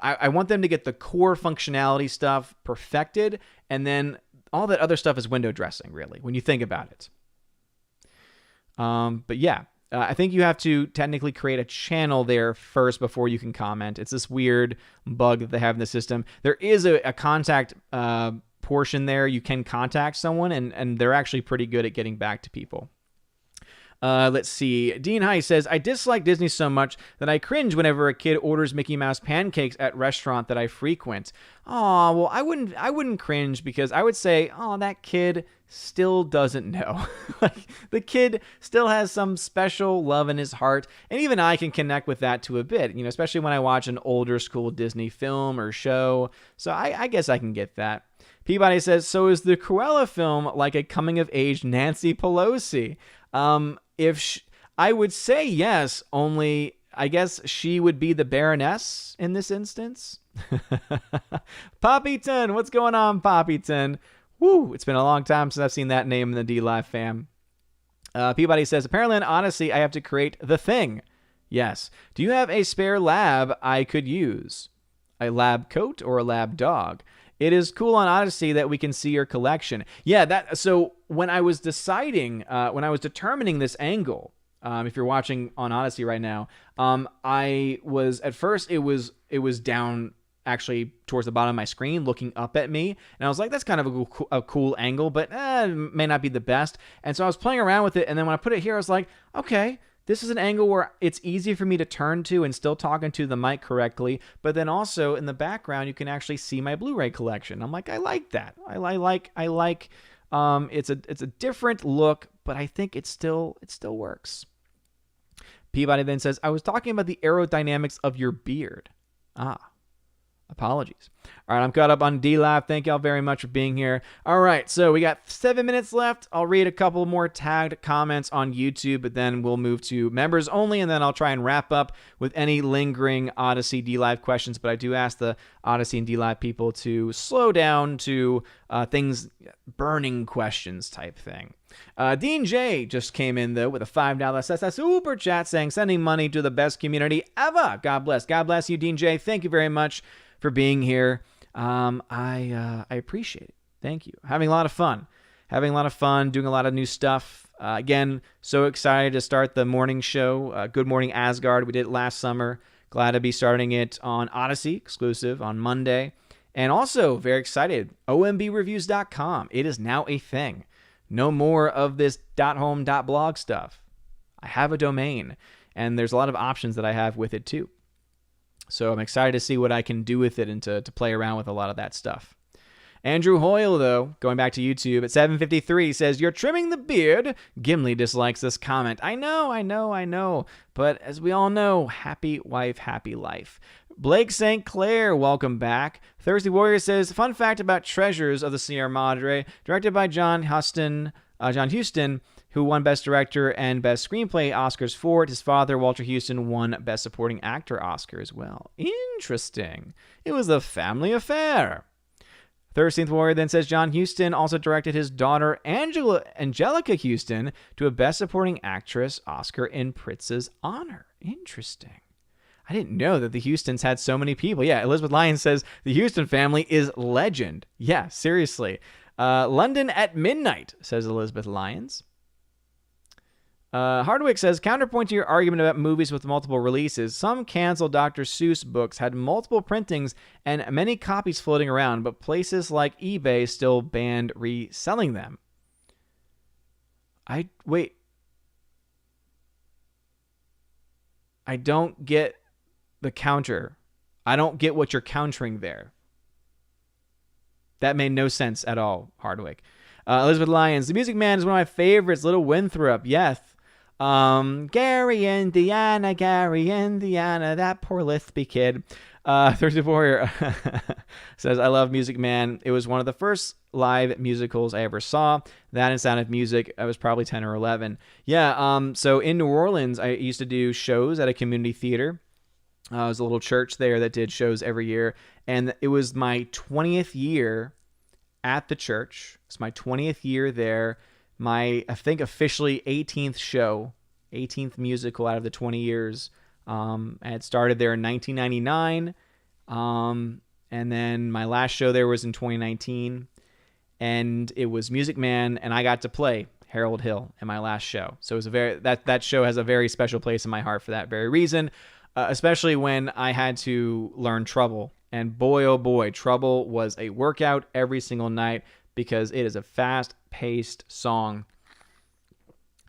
I want them to get the core functionality stuff perfected, and then all that other stuff is window dressing, really, when you think about it. But yeah, I think you have to technically create a channel there first before you can comment. It's this weird bug that they have in the system. There is a contact portion there. You can contact someone, and they're actually pretty good at getting back to people. Let's see. Dean High says, I dislike Disney so much that I cringe whenever a kid orders Mickey Mouse pancakes at restaurant that I frequent. Oh, well, I wouldn't cringe, because I would say, oh, that kid still doesn't know. Like, the kid still has some special love in his heart. And even I can connect with that to a bit, especially when I watch an older school Disney film or show. So I guess I can get that. Peabody says, so is the Cruella film like a coming of age Nancy Pelosi? I would say yes, only I guess she would be the Baroness in this instance. Poppyton, what's going on, Poppyton? Woo, it's been a long time since I've seen that name in the DLive fam. Peabody says, apparently in Odyssey, I have to create the thing. Yes. Do you have a spare lab I could use? A lab coat or a lab dog? It is cool on Odyssey that we can see your collection. Yeah, so when I was deciding, when I was determining this angle, if you're watching on Odyssey right now, I was, at first it was down actually towards the bottom of my screen looking up at me, and I was like, that's kind of a cool angle, but it may not be the best. And so I was playing around with it, and then when I put it here, I was like, okay, this is an angle where it's easy for me to turn to and still talking to the mic correctly, but then also in the background you can actually see my Blu-ray collection. I'm like, I like that. I like it's a different look, but I think it still works. Peabody then says, I was talking about the aerodynamics of your beard. Apologies. All right, I'm caught up on D-Live. Thank y'all very much for being here. All right, so we got 7 minutes left. I'll read a couple more tagged comments on YouTube, but then we'll move to members only, and then I'll try and wrap up with any lingering Odyssey D-Live questions. But I do ask the Odyssey and D-Live people to slow down to things, burning questions type thing. Dean J just came in, though, with a $5 super chat saying, sending money to the best community ever. God bless. God bless you, Dean J. Thank you very much for being here. I appreciate it. Thank you. Having a lot of fun. Doing a lot of new stuff. Again, so excited to start the morning show, Good Morning Asgard. We did it last summer. Glad to be starting it on Odyssey, exclusive, on Monday. And also, very excited, OMBReviews.com. It is now a thing. No more of this .home.blog stuff. I have a domain, and there's a lot of options that I have with it too. So I'm excited to see what I can do with it and to play around with a lot of that stuff. Andrew Hoyle, though, going back to YouTube at 7:53, says, you're trimming the beard. Gimli dislikes this comment. I know. But as we all know, happy wife, happy life. Blake St. Clair, welcome back. Thursday Warrior says, fun fact about Treasures of the Sierra Madre, directed by John Huston, who won Best Director and Best Screenplay Oscars for it. His father, Walter Huston, won Best Supporting Actor Oscar as well. Interesting. It was a family affair. 13th Warrior then says John Huston also directed his daughter Angelica Huston to a Best Supporting Actress Oscar in Pritz's honor. Interesting. I didn't know that the Hustons had so many people. Yeah, Elizabeth Lyons says the Huston family is legend. Yeah, seriously. London at Midnight, says Elizabeth Lyons. Hardwick says, counterpoint to your argument about movies with multiple releases, some canceled Dr. Seuss books had multiple printings and many copies floating around, but places like eBay still banned reselling them. Wait. I don't get the counter. I don't get what you're countering there. That made no sense at all, Hardwick. Elizabeth Lyons, The Music Man is one of my favorites. Little Winthrop, yes. Gary, Indiana, that poor Lispy kid. Thursday Warrior says, I love Music Man. It was one of the first live musicals I ever saw. That and Sound of Music, I was probably 10 or 11. Yeah, so in New Orleans, I used to do shows at a community theater. It was a little church there that did shows every year. And it was my 20th year at the church. It's my 20th year there. My, I think, officially 18th show, 18th musical out of the 20 years. I had started there in 1999. And then my last show there was in 2019. And it was Music Man, and I got to play Harold Hill in my last show. So it was that show has a very special place in my heart for that very reason, especially when I had to learn Trouble. And boy, oh boy, Trouble was a workout every single night because it is a fast-paced song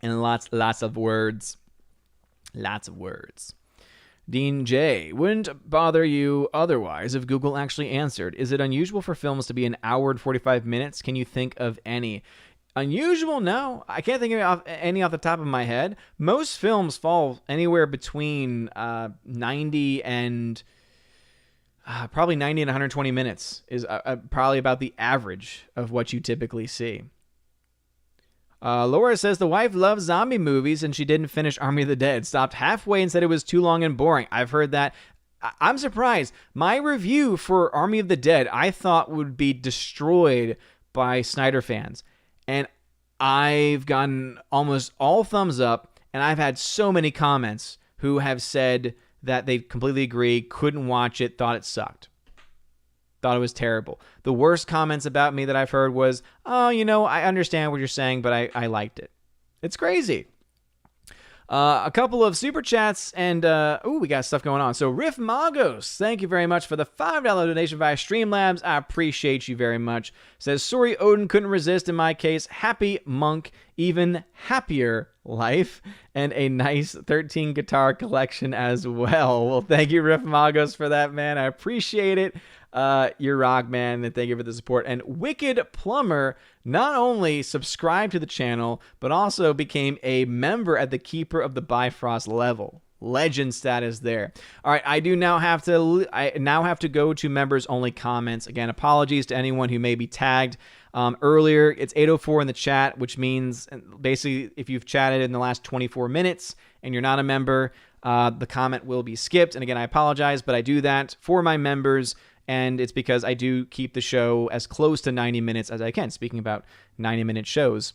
and lots of words. Lots of words. Dean J. Wouldn't bother you otherwise if Google actually answered. Is it unusual for films to be an hour and 45 minutes? Can you think of any? Unusual? No. I can't think of any off the top of my head. Most films fall anywhere between 90 and... probably 90 and 120 minutes is probably about the average of what you typically see. Laura says the wife loves zombie movies and she didn't finish Army of the Dead. Stopped halfway and said it was too long and boring. I've heard that. I'm surprised. My review for Army of the Dead I thought would be destroyed by Snyder fans. And I've gotten almost all thumbs up, and I've had so many comments who have said that they completely agree, couldn't watch it, thought it sucked. Thought it was terrible. The worst comments about me that I've heard was, oh, I understand what you're saying, but I liked it. It's crazy. A couple of super chats, and we got stuff going on. So Riff Magos, thank you very much for the $5 donation via Streamlabs. I appreciate you very much. Says, sorry, Odin couldn't resist in my case. Happy monk, even happier life, and a nice 13 guitar collection as well. Well, thank you, Riff Magos, for that, man. I appreciate it. You're rock, man, and thank you for the support. And Wicked Plumber not only subscribed to the channel, but also became a member at the Keeper of the Bifrost level. Legend status there. All right, I now have to go to members only comments. Again, apologies to anyone who may be tagged earlier. It's 8:04 in the chat, which means basically if you've chatted in the last 24 minutes and you're not a member, the comment will be skipped. And again, I apologize, but I do that for my members, and it's because I do keep the show as close to 90 minutes as I can. Speaking about 90-minute shows.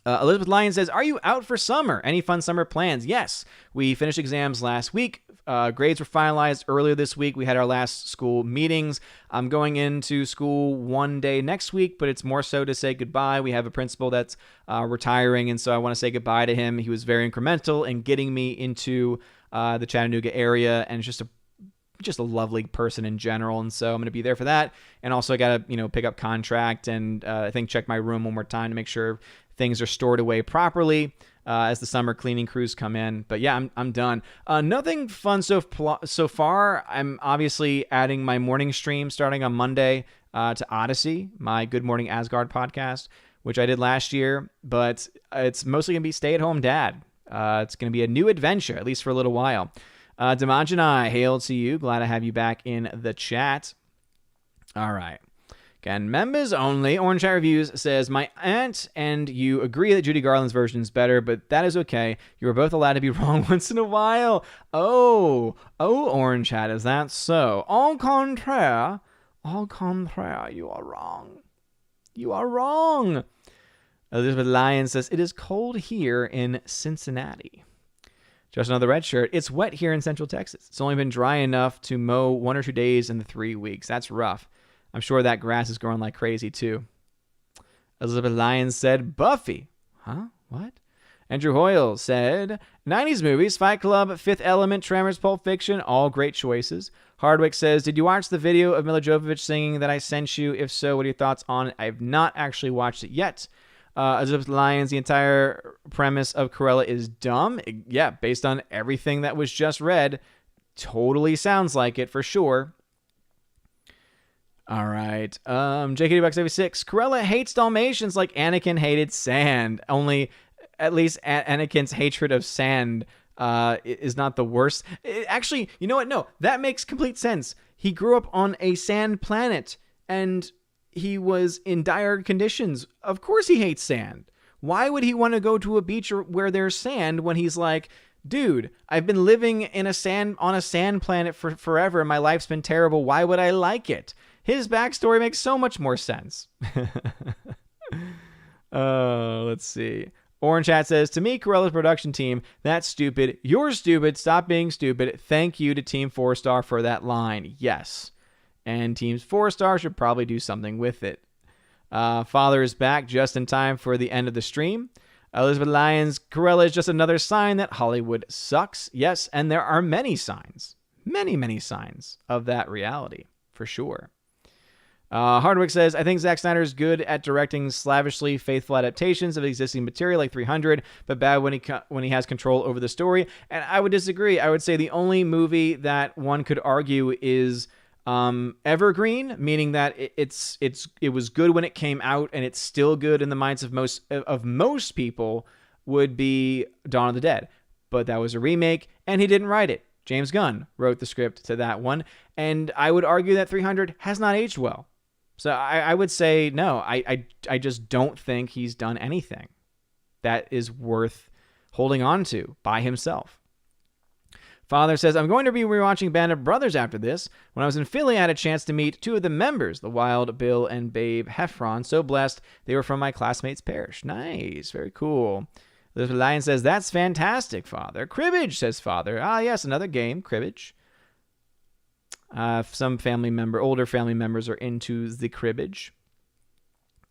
Elizabeth Lyon says, are you out for summer? Any fun summer plans? Yes. We finished exams last week. Grades were finalized earlier this week. We had our last school meetings. I'm going into school one day next week, but it's more so to say goodbye. We have a principal that's retiring, and so I want to say goodbye to him. He was very incremental in getting me into the Chattanooga area, and just a lovely person in general, and so I'm going to be there for that. And also I got to pick up contract and I think check my room one more time to make sure things are stored away properly as the summer cleaning crews come in. But yeah, I'm done. Nothing fun so far. I'm obviously adding my morning stream starting on Monday to Odyssey, my Good Morning Asgard podcast, which I did last year, but it's mostly going to be stay-at-home dad. It's going to be a new adventure, at least for a little while. Demanjanai, hail to you. Glad to have you back in the chat. All right. Again, members only. Orange Chat Reviews says, my aunt and you agree that Judy Garland's version is better, but that is okay. You are both allowed to be wrong once in a while. Oh, Orange Hat, is that so? Au contraire, you are wrong. You are wrong. Elizabeth Lyon says, it is cold here in Cincinnati. Just another red shirt. It's wet here in Central Texas. It's only been dry enough to mow 1 or 2 days in the 3 weeks. That's rough. I'm sure that grass is growing like crazy, too. Elizabeth Lyons said, Buffy. Huh? What? Andrew Hoyle said, 90s movies, Fight Club, Fifth Element, Tremors, Pulp Fiction, all great choices. Hardwick says, did you watch the video of Mila Jovovich singing that I sent you? If so, what are your thoughts on it? I have not actually watched it yet. Elizabeth Lyons, the entire premise of Cruella is dumb. Yeah, based on everything that was just read, totally sounds like it for sure. All right. JKD-Bucks76. Cruella hates Dalmatians like Anakin hated sand. Only, at least Anakin's hatred of sand is not the worst. Actually, you know what? No, that makes complete sense. He grew up on a sand planet, and he was in dire conditions. Of course he hates sand. Why would he want to go to a beach where there's sand when he's like, dude, I've been living on a sand planet for forever, and my life's been terrible. Why would I like it? His backstory makes so much more sense. Let's see. Orange Hat says, to me, Corella's production team, that's stupid. You're stupid. Stop being stupid. Thank you to Team 4-Star for that line. Yes. And Team 4-Star should probably do something with it. Father is back just in time for the end of the stream. Elizabeth Lyons, Cruella is just another sign that Hollywood sucks. Yes, and there are many signs. Many signs of that reality, for sure. Hardwick says, I think Zack Snyder is good at directing slavishly faithful adaptations of existing material like 300, but bad when he has control over the story. And I would disagree. I would say the only movie that one could argue is evergreen, meaning that it was good when it came out, and it's still good in the minds of most people, would be Dawn of the Dead. But that was a remake, and he didn't write it. James Gunn wrote the script to that one, and I would argue that 300 has not aged well. So I would say no. I just don't think he's done anything that is worth holding on to by himself. Father says, I'm going to be rewatching Band of Brothers after this. When I was in Philly, I had a chance to meet 2 of the members, the Wild Bill and Babe Heffron. So blessed. They were from my classmates' parish. Nice. Very cool. Elizabeth Lyon says, that's fantastic, Father. Cribbage, says Father. Ah, yes, another game, cribbage. Some older family members are into the cribbage.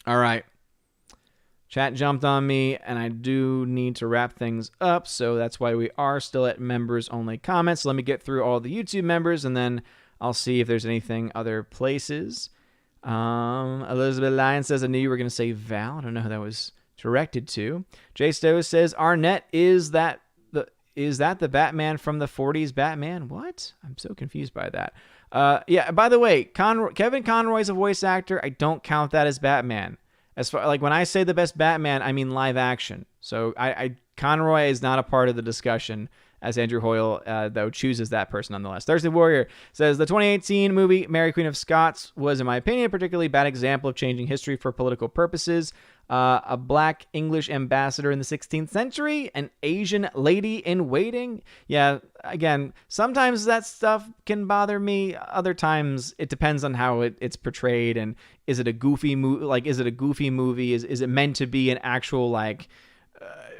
All right. Chat jumped on me, and I do need to wrap things up, so that's why we are still at members-only comments. So let me get through all the YouTube members, and then I'll see if there's anything other places. Elizabeth Lyon says, I knew you were going to say Val. I don't know who that was directed to. Jay Stowe says, Arnett, is that the Batman from the 40s Batman? What? I'm so confused by that. Yeah, by the way, Kevin Conroy's a voice actor. I don't count that as Batman. As far like when I say the best Batman, I mean live action. So Conroy is not a part of the discussion as Andrew Hoyle, though, chooses that person nonetheless. Thursday Warrior says, the 2018 movie Mary Queen of Scots was, in my opinion, a particularly bad example of changing history for political purposes. A black English ambassador in the 16th century, an Asian lady in waiting. Yeah, again, sometimes that stuff can bother me. Other times it depends on how it's portrayed, and is it a goofy movie? Like, is it a goofy movie? Is it meant to be an actual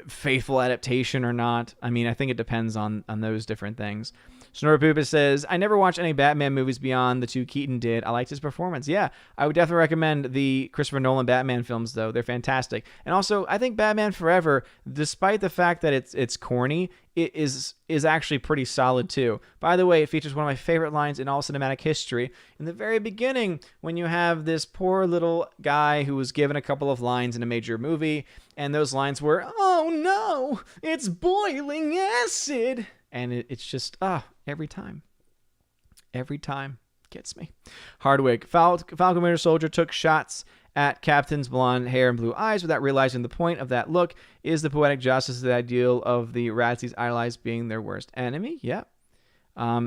faithful adaptation or not? I mean, I think it depends on those different things. Snorpoopa says, I never watched any Batman movies beyond the two Keaton did. I liked his performance. Yeah, I would definitely recommend the Christopher Nolan Batman films, though. They're fantastic. And also, I think Batman Forever, despite the fact that it's corny, it is actually pretty solid, too. By the way, it features one of my favorite lines in all cinematic history. In the very beginning, when you have this poor little guy who was given a couple of lines in a major movie, and those lines were, oh no, it's boiling acid. And it's just, every time gets me. Hardwick, Falcon Winter Soldier took shots at Captain's blonde hair and blue eyes without realizing the point of that look is the poetic justice of the ideal of the Razzies idolized being their worst enemy. Yeah.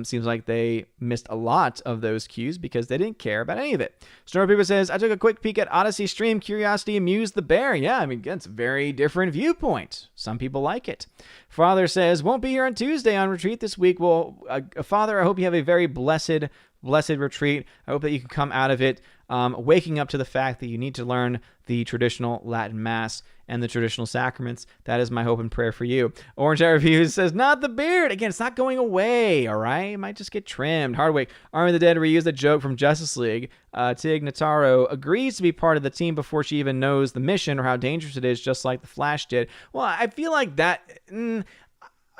Seems like they missed a lot of those cues because they didn't care about any of it. Snorpoopa says, I took a quick peek at Odyssey stream. Curiosity amused the bear. Yeah, I mean, it's a very different viewpoint. Some people like it. Father says, won't be here on Tuesday on retreat this week. Well, Father, I hope you have a very blessed retreat. I hope that you can come out of it waking up to the fact that you need to learn the traditional Latin Mass and the traditional sacraments. That is my hope and prayer for you. Orange Eye Reviews says, not the beard. Again, it's not going away, all right? It might just get trimmed. Hardwick, Army of the Dead reused a joke from Justice League. Tig Notaro agrees to be part of the team before she even knows the mission or how dangerous it is, just like the Flash did. Well, I feel like that...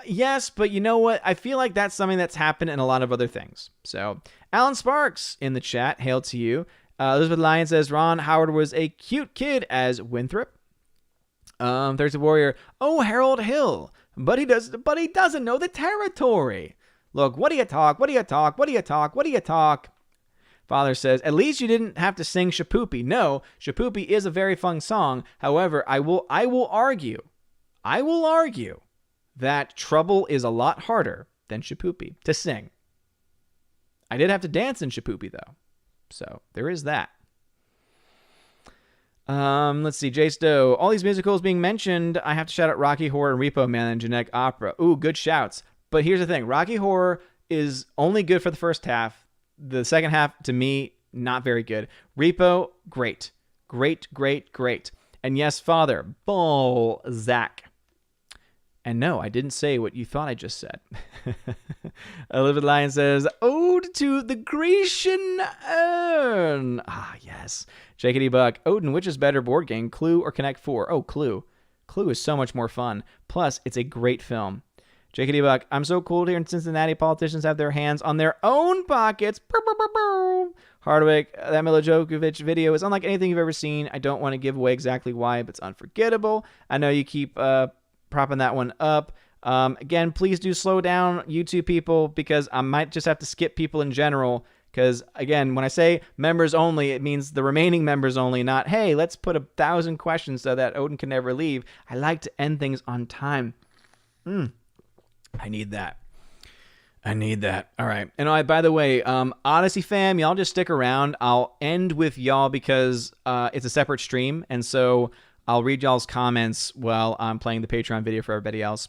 yes, but you know what? I feel like that's something that's happened in a lot of other things. So, Alan Sparks in the chat, hail to you. Elizabeth Lyon says, Ron Howard was a cute kid as Winthrop. Thursday Warrior, oh, Harold Hill, but he doesn't know the territory. Look, what do you talk? Father says, at least you didn't have to sing Shapoopy. No, Shapoopy is a very fun song. However, I will argue that Trouble is a lot harder than Shapoopy to sing. I did have to dance in Shapoopy, though. So there is that. Let's see. Jay Stowe. All these musicals being mentioned, I have to shout out Rocky Horror and Repo Man and Genetic Opera. Ooh, good shouts. But here's the thing. Rocky Horror is only good for the first half. The second half, to me, not very good. Repo, great. Great. And yes, Father, Balzac. And no, I didn't say what you thought I just said. Elizabeth Lyon says, Ode to the Grecian urn. Ah, yes. Jakety Buck, Odin, which is better board game, Clue or Connect 4? Oh, Clue. Clue is so much more fun. Plus, it's a great film. Jakety Buck, I'm so cool to hear in Cincinnati politicians have their hands on their own pockets. Hardwick, that Mila Djokovic video is unlike anything you've ever seen. I don't want to give away exactly why, but it's unforgettable. I know you keep propping that one up. Again, please do slow down, YouTube people, because I might just have to skip people in general. Because, again, when I say members only, it means the remaining members only, not, hey, let's put 1,000 questions so that Odin can never leave. I like to end things on time. I need that. All right. And by the way, Odyssey fam, y'all just stick around. I'll end with y'all because it's a separate stream. And so I'll read y'all's comments while I'm playing the Patreon video for everybody else.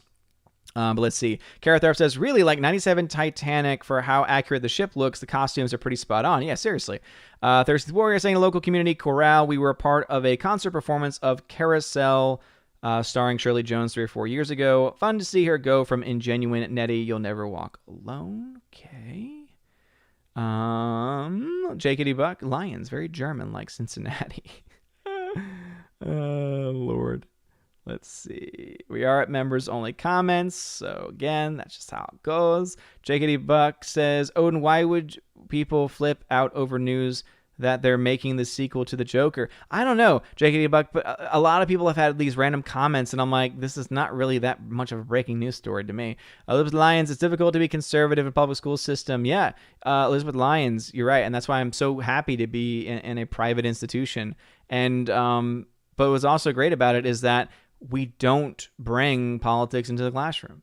But let's see. Karathorpe says, really, like 97 Titanic for how accurate the ship looks. The costumes are pretty spot on. Yeah, seriously. Thirsty Warrior saying, a local community chorale. We were a part of a concert performance of Carousel starring Shirley Jones 3 or 4 years ago. Fun to see her go from ingenuine Nettie, you'll never walk alone. Okay. Jakety Buck, Lions, very German, like Cincinnati. Oh, Lord. Let's see. We are at members only comments. So again, that's just how it goes. Jakety Buck says, Odin, why would people flip out over news that they're making the sequel to the Joker? I don't know, Jakety Buck, but a lot of people have had these random comments, and I'm like, this is not really that much of a breaking news story to me. Elizabeth Lyons, it's difficult to be conservative in public school system. Yeah, Elizabeth Lyons, you're right, and that's why I'm so happy to be in a private institution. And but what's also great about it is that we don't bring politics into the classroom.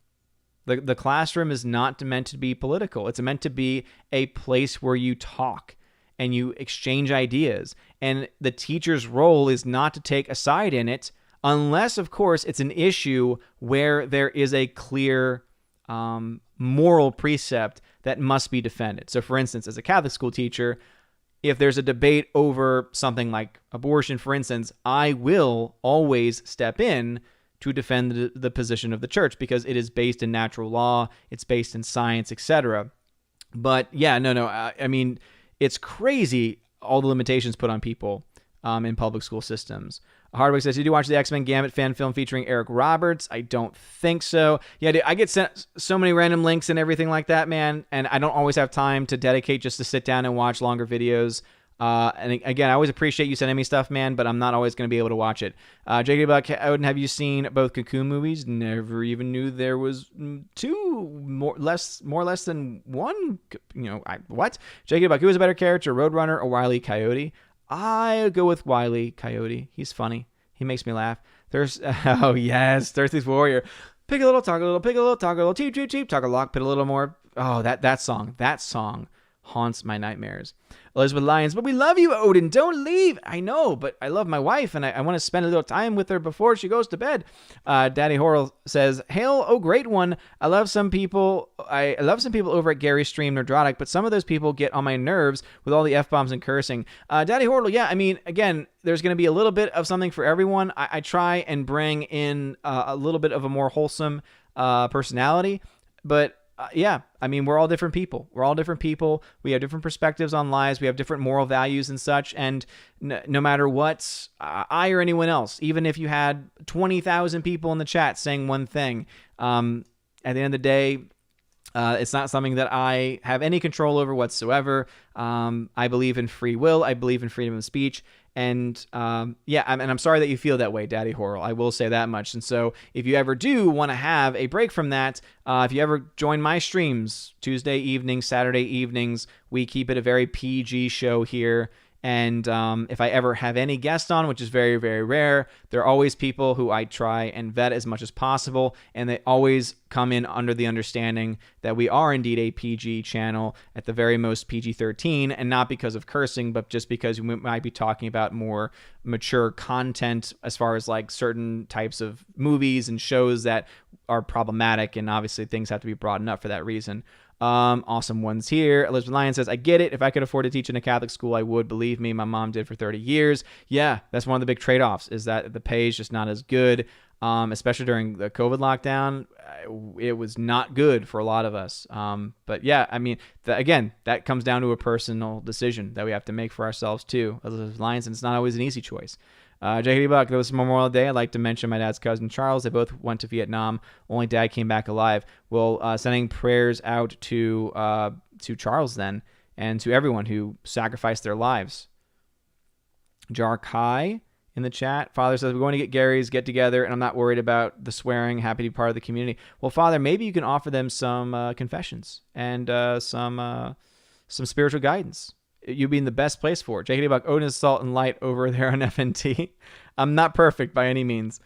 The classroom is not meant to be political. It's meant to be a place where you talk and you exchange ideas. And the teacher's role is not to take a side in it, unless, of course, it's an issue where there is a clear moral precept that must be defended. So, for instance, as a Catholic school teacher, if there's a debate over something like abortion, for instance, I will always step in to defend the position of the church because it is based in natural law, it's based in science, etc. But yeah, no, I mean, it's crazy all the limitations put on people in public school systems. Hardwick says, did you watch the X-Men Gambit fan film featuring Eric Roberts? I don't think so. Yeah, dude, I get sent so many random links and everything like that, man, and I don't always have time to dedicate just to sit down and watch longer videos. And again, I always appreciate you sending me stuff, man, but I'm not always going to be able to watch it. JD Buck, Odin, have you seen both Cocoon movies? Never even knew there was two, more or less than one. What? JD Buck, who is a better character, Roadrunner or Wile E. Coyote? I go with Wile E. Coyote. He's funny. He makes me laugh. Oh yes, Thirsty Warrior. Pick a little, talk a little, pick a little, talk a little, cheap, cheap, cheap, talk a lot, put a little more. Oh, that song haunts my nightmares. Elizabeth Lyons, but we love you, Odin. Don't leave. I know, but I love my wife, and I want to spend a little time with her before she goes to bed. Daddy Horrell says, "Hail, oh great one. I love some people over at Gary's stream, Nerdrotic, but some of those people get on my nerves with all the F-bombs and cursing." Daddy Horrell, yeah, I mean, again, there's going to be a little bit of something for everyone. I try and bring in a little bit of a more wholesome personality, but yeah, I mean, we're all different people. We have different perspectives on lives. We have different moral values and such. And no matter what, I or anyone else, even if you had 20,000 people in the chat saying one thing, at the end of the day, it's not something that I have any control over whatsoever. I believe in free will. I believe in freedom of speech. And yeah, and I'm sorry that you feel that way, Daddy Horrell. I will say that much. And so if you ever do want to have a break from that, if you ever join my streams, Tuesday evenings, Saturday evenings, we keep it a very PG show here. And if I ever have any guests on, which is very, very rare, there are always people who I try and vet as much as possible, and they always come in under the understanding that we are indeed a PG channel, at the very most PG-13, and not because of cursing, but just because we might be talking about more mature content as far as like certain types of movies and shows that are problematic, and obviously things have to be broadened up for that reason. Awesome ones here. Elizabeth Lyon says, I get it. If I could afford to teach in a Catholic school, I would. Believe me, my mom did for 30 years. Yeah, that's one of the big trade-offs, is that the pay is just not as good, especially during the COVID lockdown. It was not good for a lot of us. But yeah, I mean, again, that comes down to a personal decision that we have to make for ourselves too. Elizabeth Lyons, and it's not always an easy choice. J.D. Buck, there was Memorial Day. I'd like to mention my dad's cousin Charles. They both went to Vietnam. Only dad came back alive. Well, sending prayers out to Charles then, and to everyone who sacrificed their lives. Jar Kai in the chat. Father says, we're going to get Gary's get together, and I'm not worried about the swearing. Happy to be part of the community. Well, Father, maybe you can offer them some confessions and some spiritual guidance. You'd be in the best place for it. JKD Buck, Odin is salt and light over there on FNT. I'm not perfect by any means.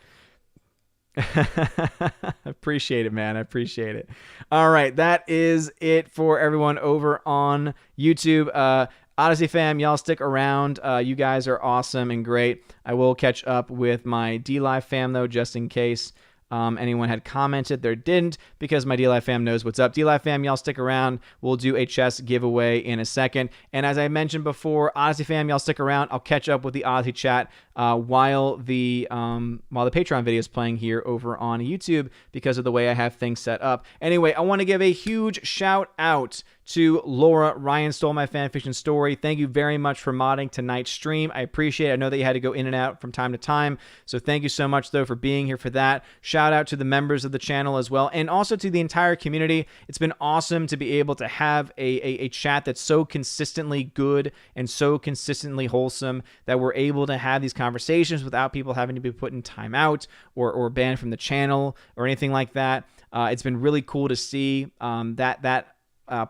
Appreciate it, man. I appreciate it. All right, that is it for everyone over on YouTube. Odyssey fam, y'all stick around. You guys are awesome and great. I will catch up with my D-Live fam, though, just in case anyone had commented. There didn't, because my D-Live fam knows what's up. D-Live fam, y'all stick around. We'll do a chess giveaway in a second. And as I mentioned before, Odyssey fam, y'all stick around. I'll catch up with the Odyssey chat while the Patreon video is playing here over on YouTube, because of the way I have things set up. Anyway, I want to give a huge shout out to Laura. Ryan stole my fanfiction story. Thank you very much for modding tonight's stream. I appreciate it. I know that you had to go in and out from time to time, so thank you so much, though, for being here for that. Shout out to the members of the channel as well, and also to the entire community. It's been awesome to be able to have a chat that's so consistently good and so consistently wholesome, that we're able to have these conversations without people having to be put in timeout or banned from the channel or anything like that. It's been really cool to see that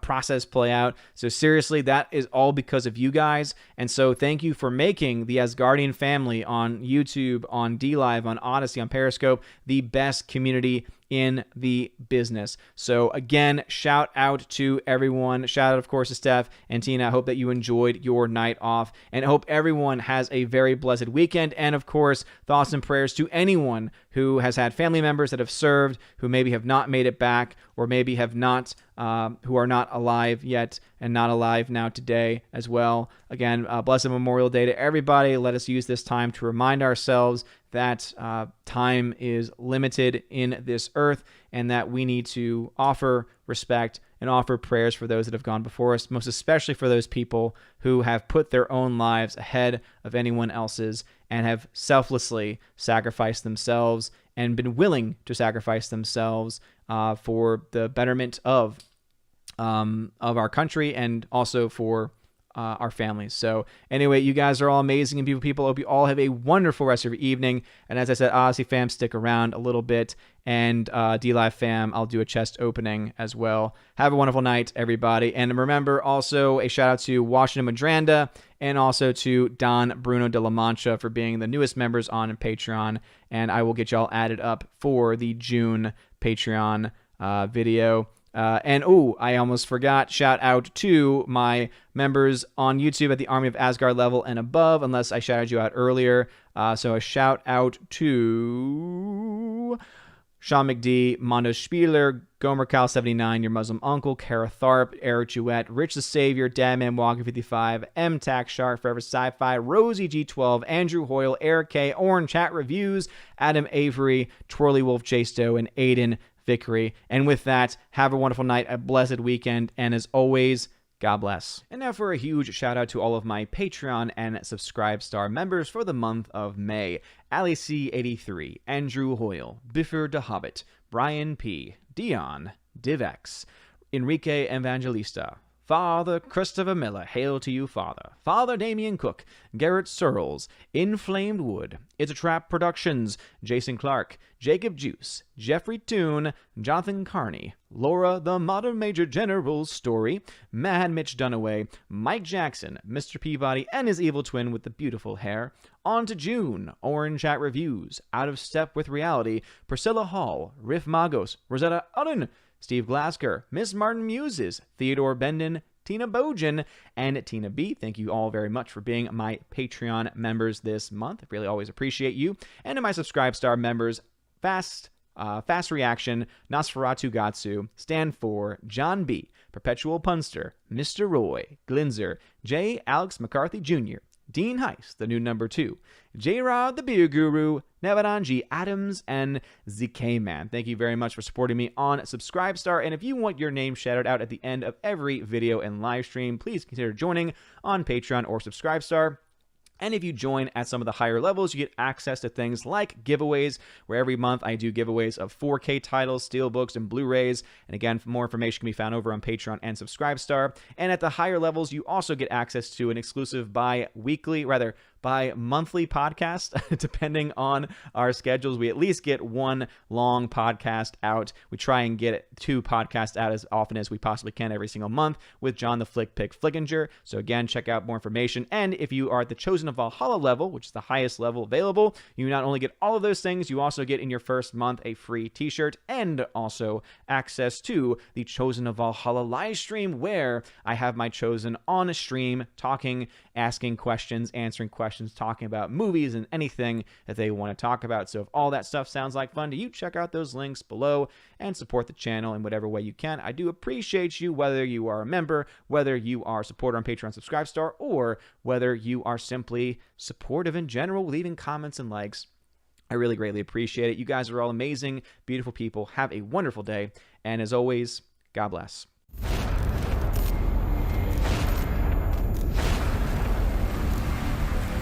process play out. So seriously, that is all because of you guys. And so thank you for making the Asgardian family on YouTube, on DLive, on Odyssey, on Periscope, the best community in the business. So again, shout out to everyone. Shout out, of course, to Steph and Tina. I hope that you enjoyed your night off, and I hope everyone has a very blessed weekend. And of course, thoughts and prayers to anyone who has had family members that have served, who maybe have not made it back, or maybe have not, who are not alive yet and not alive now today as well. Again, blessed Memorial Day to everybody. Let us use this time to remind ourselves that time is limited in this earth, and that we need to offer respect and offer prayers for those that have gone before us, most especially for those people who have put their own lives ahead of anyone else's and have selflessly sacrificed themselves and been willing to sacrifice themselves for the betterment of our country and also for our families. So anyway, you guys are all amazing and beautiful people. I hope you all have a wonderful rest of your evening. And as I said, Odyssey fam, stick around a little bit. And DLive fam, I'll do a chest opening as well. Have a wonderful night, everybody. And remember, also a shout out to Washington Madranda and also to Don Bruno de la Mancha for being the newest members on Patreon. And I will get y'all added up for the June Patreon video. I almost forgot, shout out to my members on YouTube at the Army of Asgard level and above, unless I shouted you out earlier. So a shout out to Sean McD, Mondo Spieler, Gomer Cal 79, Your Muslim Uncle, Kara Tharp, Eric Jewett, Rich the Savior, Dadman Walker 55, M Tax Shark, Forever Sci-Fi, Rosie G12, Andrew Hoyle, Eric K, Orange Chat Reviews, Adam Avery, Twirly Wolf Jasto, and Aiden Vickery. And with that, have a wonderful night, a blessed weekend, and as always, God bless. And now for a huge shout out to all of my Patreon and Subscribe Star members for the month of May. Ali C83, Andrew Hoyle, Biffer the Hobbit, Brian P, Dion, Divex, Enrique Evangelista, Father Christopher Miller, hail to you, Father. Father Damian Cook, Garrett Searles, Inflamed Wood, It's a Trap Productions, Jason Clark, Jacob Juice, Jeffrey Toone, Jonathan Carney, Laura the Modern Major General's Story, Mad Mitch Dunaway, Mike Jackson, Mr. Peabody and his evil twin with the beautiful hair, On to June, Orange Chat Reviews, Out of Step with Reality, Priscilla Hall, Riff Magos, Rosetta Udden, Steve Glasker, Miss Martin Muses, Theodore Bendon, Tina Bojan, and Tina B. Thank you all very much for being my Patreon members this month. I really always appreciate you. And to my Subscribe Star members, Fast Reaction, Nosferatu Gatsu, Stand For, John B., Perpetual Punster, Mr. Roy, Glinzer, J. Alex McCarthy Jr., Dean Heiss, the new number 2, J-Rod, the Beer Guru, Nevadanji Adams, and ZK Man. Thank you very much for supporting me on Subscribe Star. And if you want your name shouted out at the end of every video and live stream, please consider joining on Patreon or Subscribe Star. And if you join at some of the higher levels, you get access to things like giveaways, where every month I do giveaways of 4K titles, steelbooks, and Blu-rays. And again, more information can be found over on Patreon and Subscribe Star. And at the higher levels, you also get access to an exclusive bi-monthly podcast, depending on our schedules. We at least get one long podcast out. We try and get 2 podcasts out as often as we possibly can every single month with John the Flick Pick Flickinger. So again, check out more information. And if you are at the Chosen of Valhalla level, which is the highest level available, you not only get all of those things, you also get in your first month a free t-shirt and also access to the Chosen of Valhalla live stream, where I have my Chosen on a stream talking, asking questions, answering questions, talking about movies and anything that they want to talk about. So if all that stuff sounds like fun to you, check out those links below and support the channel in whatever way you can. I do appreciate you, whether you are a member, whether you are a supporter on Patreon, Subscribe Star, or whether you are simply supportive in general, leaving comments and likes. I really greatly appreciate it. You guys are all amazing, beautiful people. Have a wonderful day. And as always, God bless.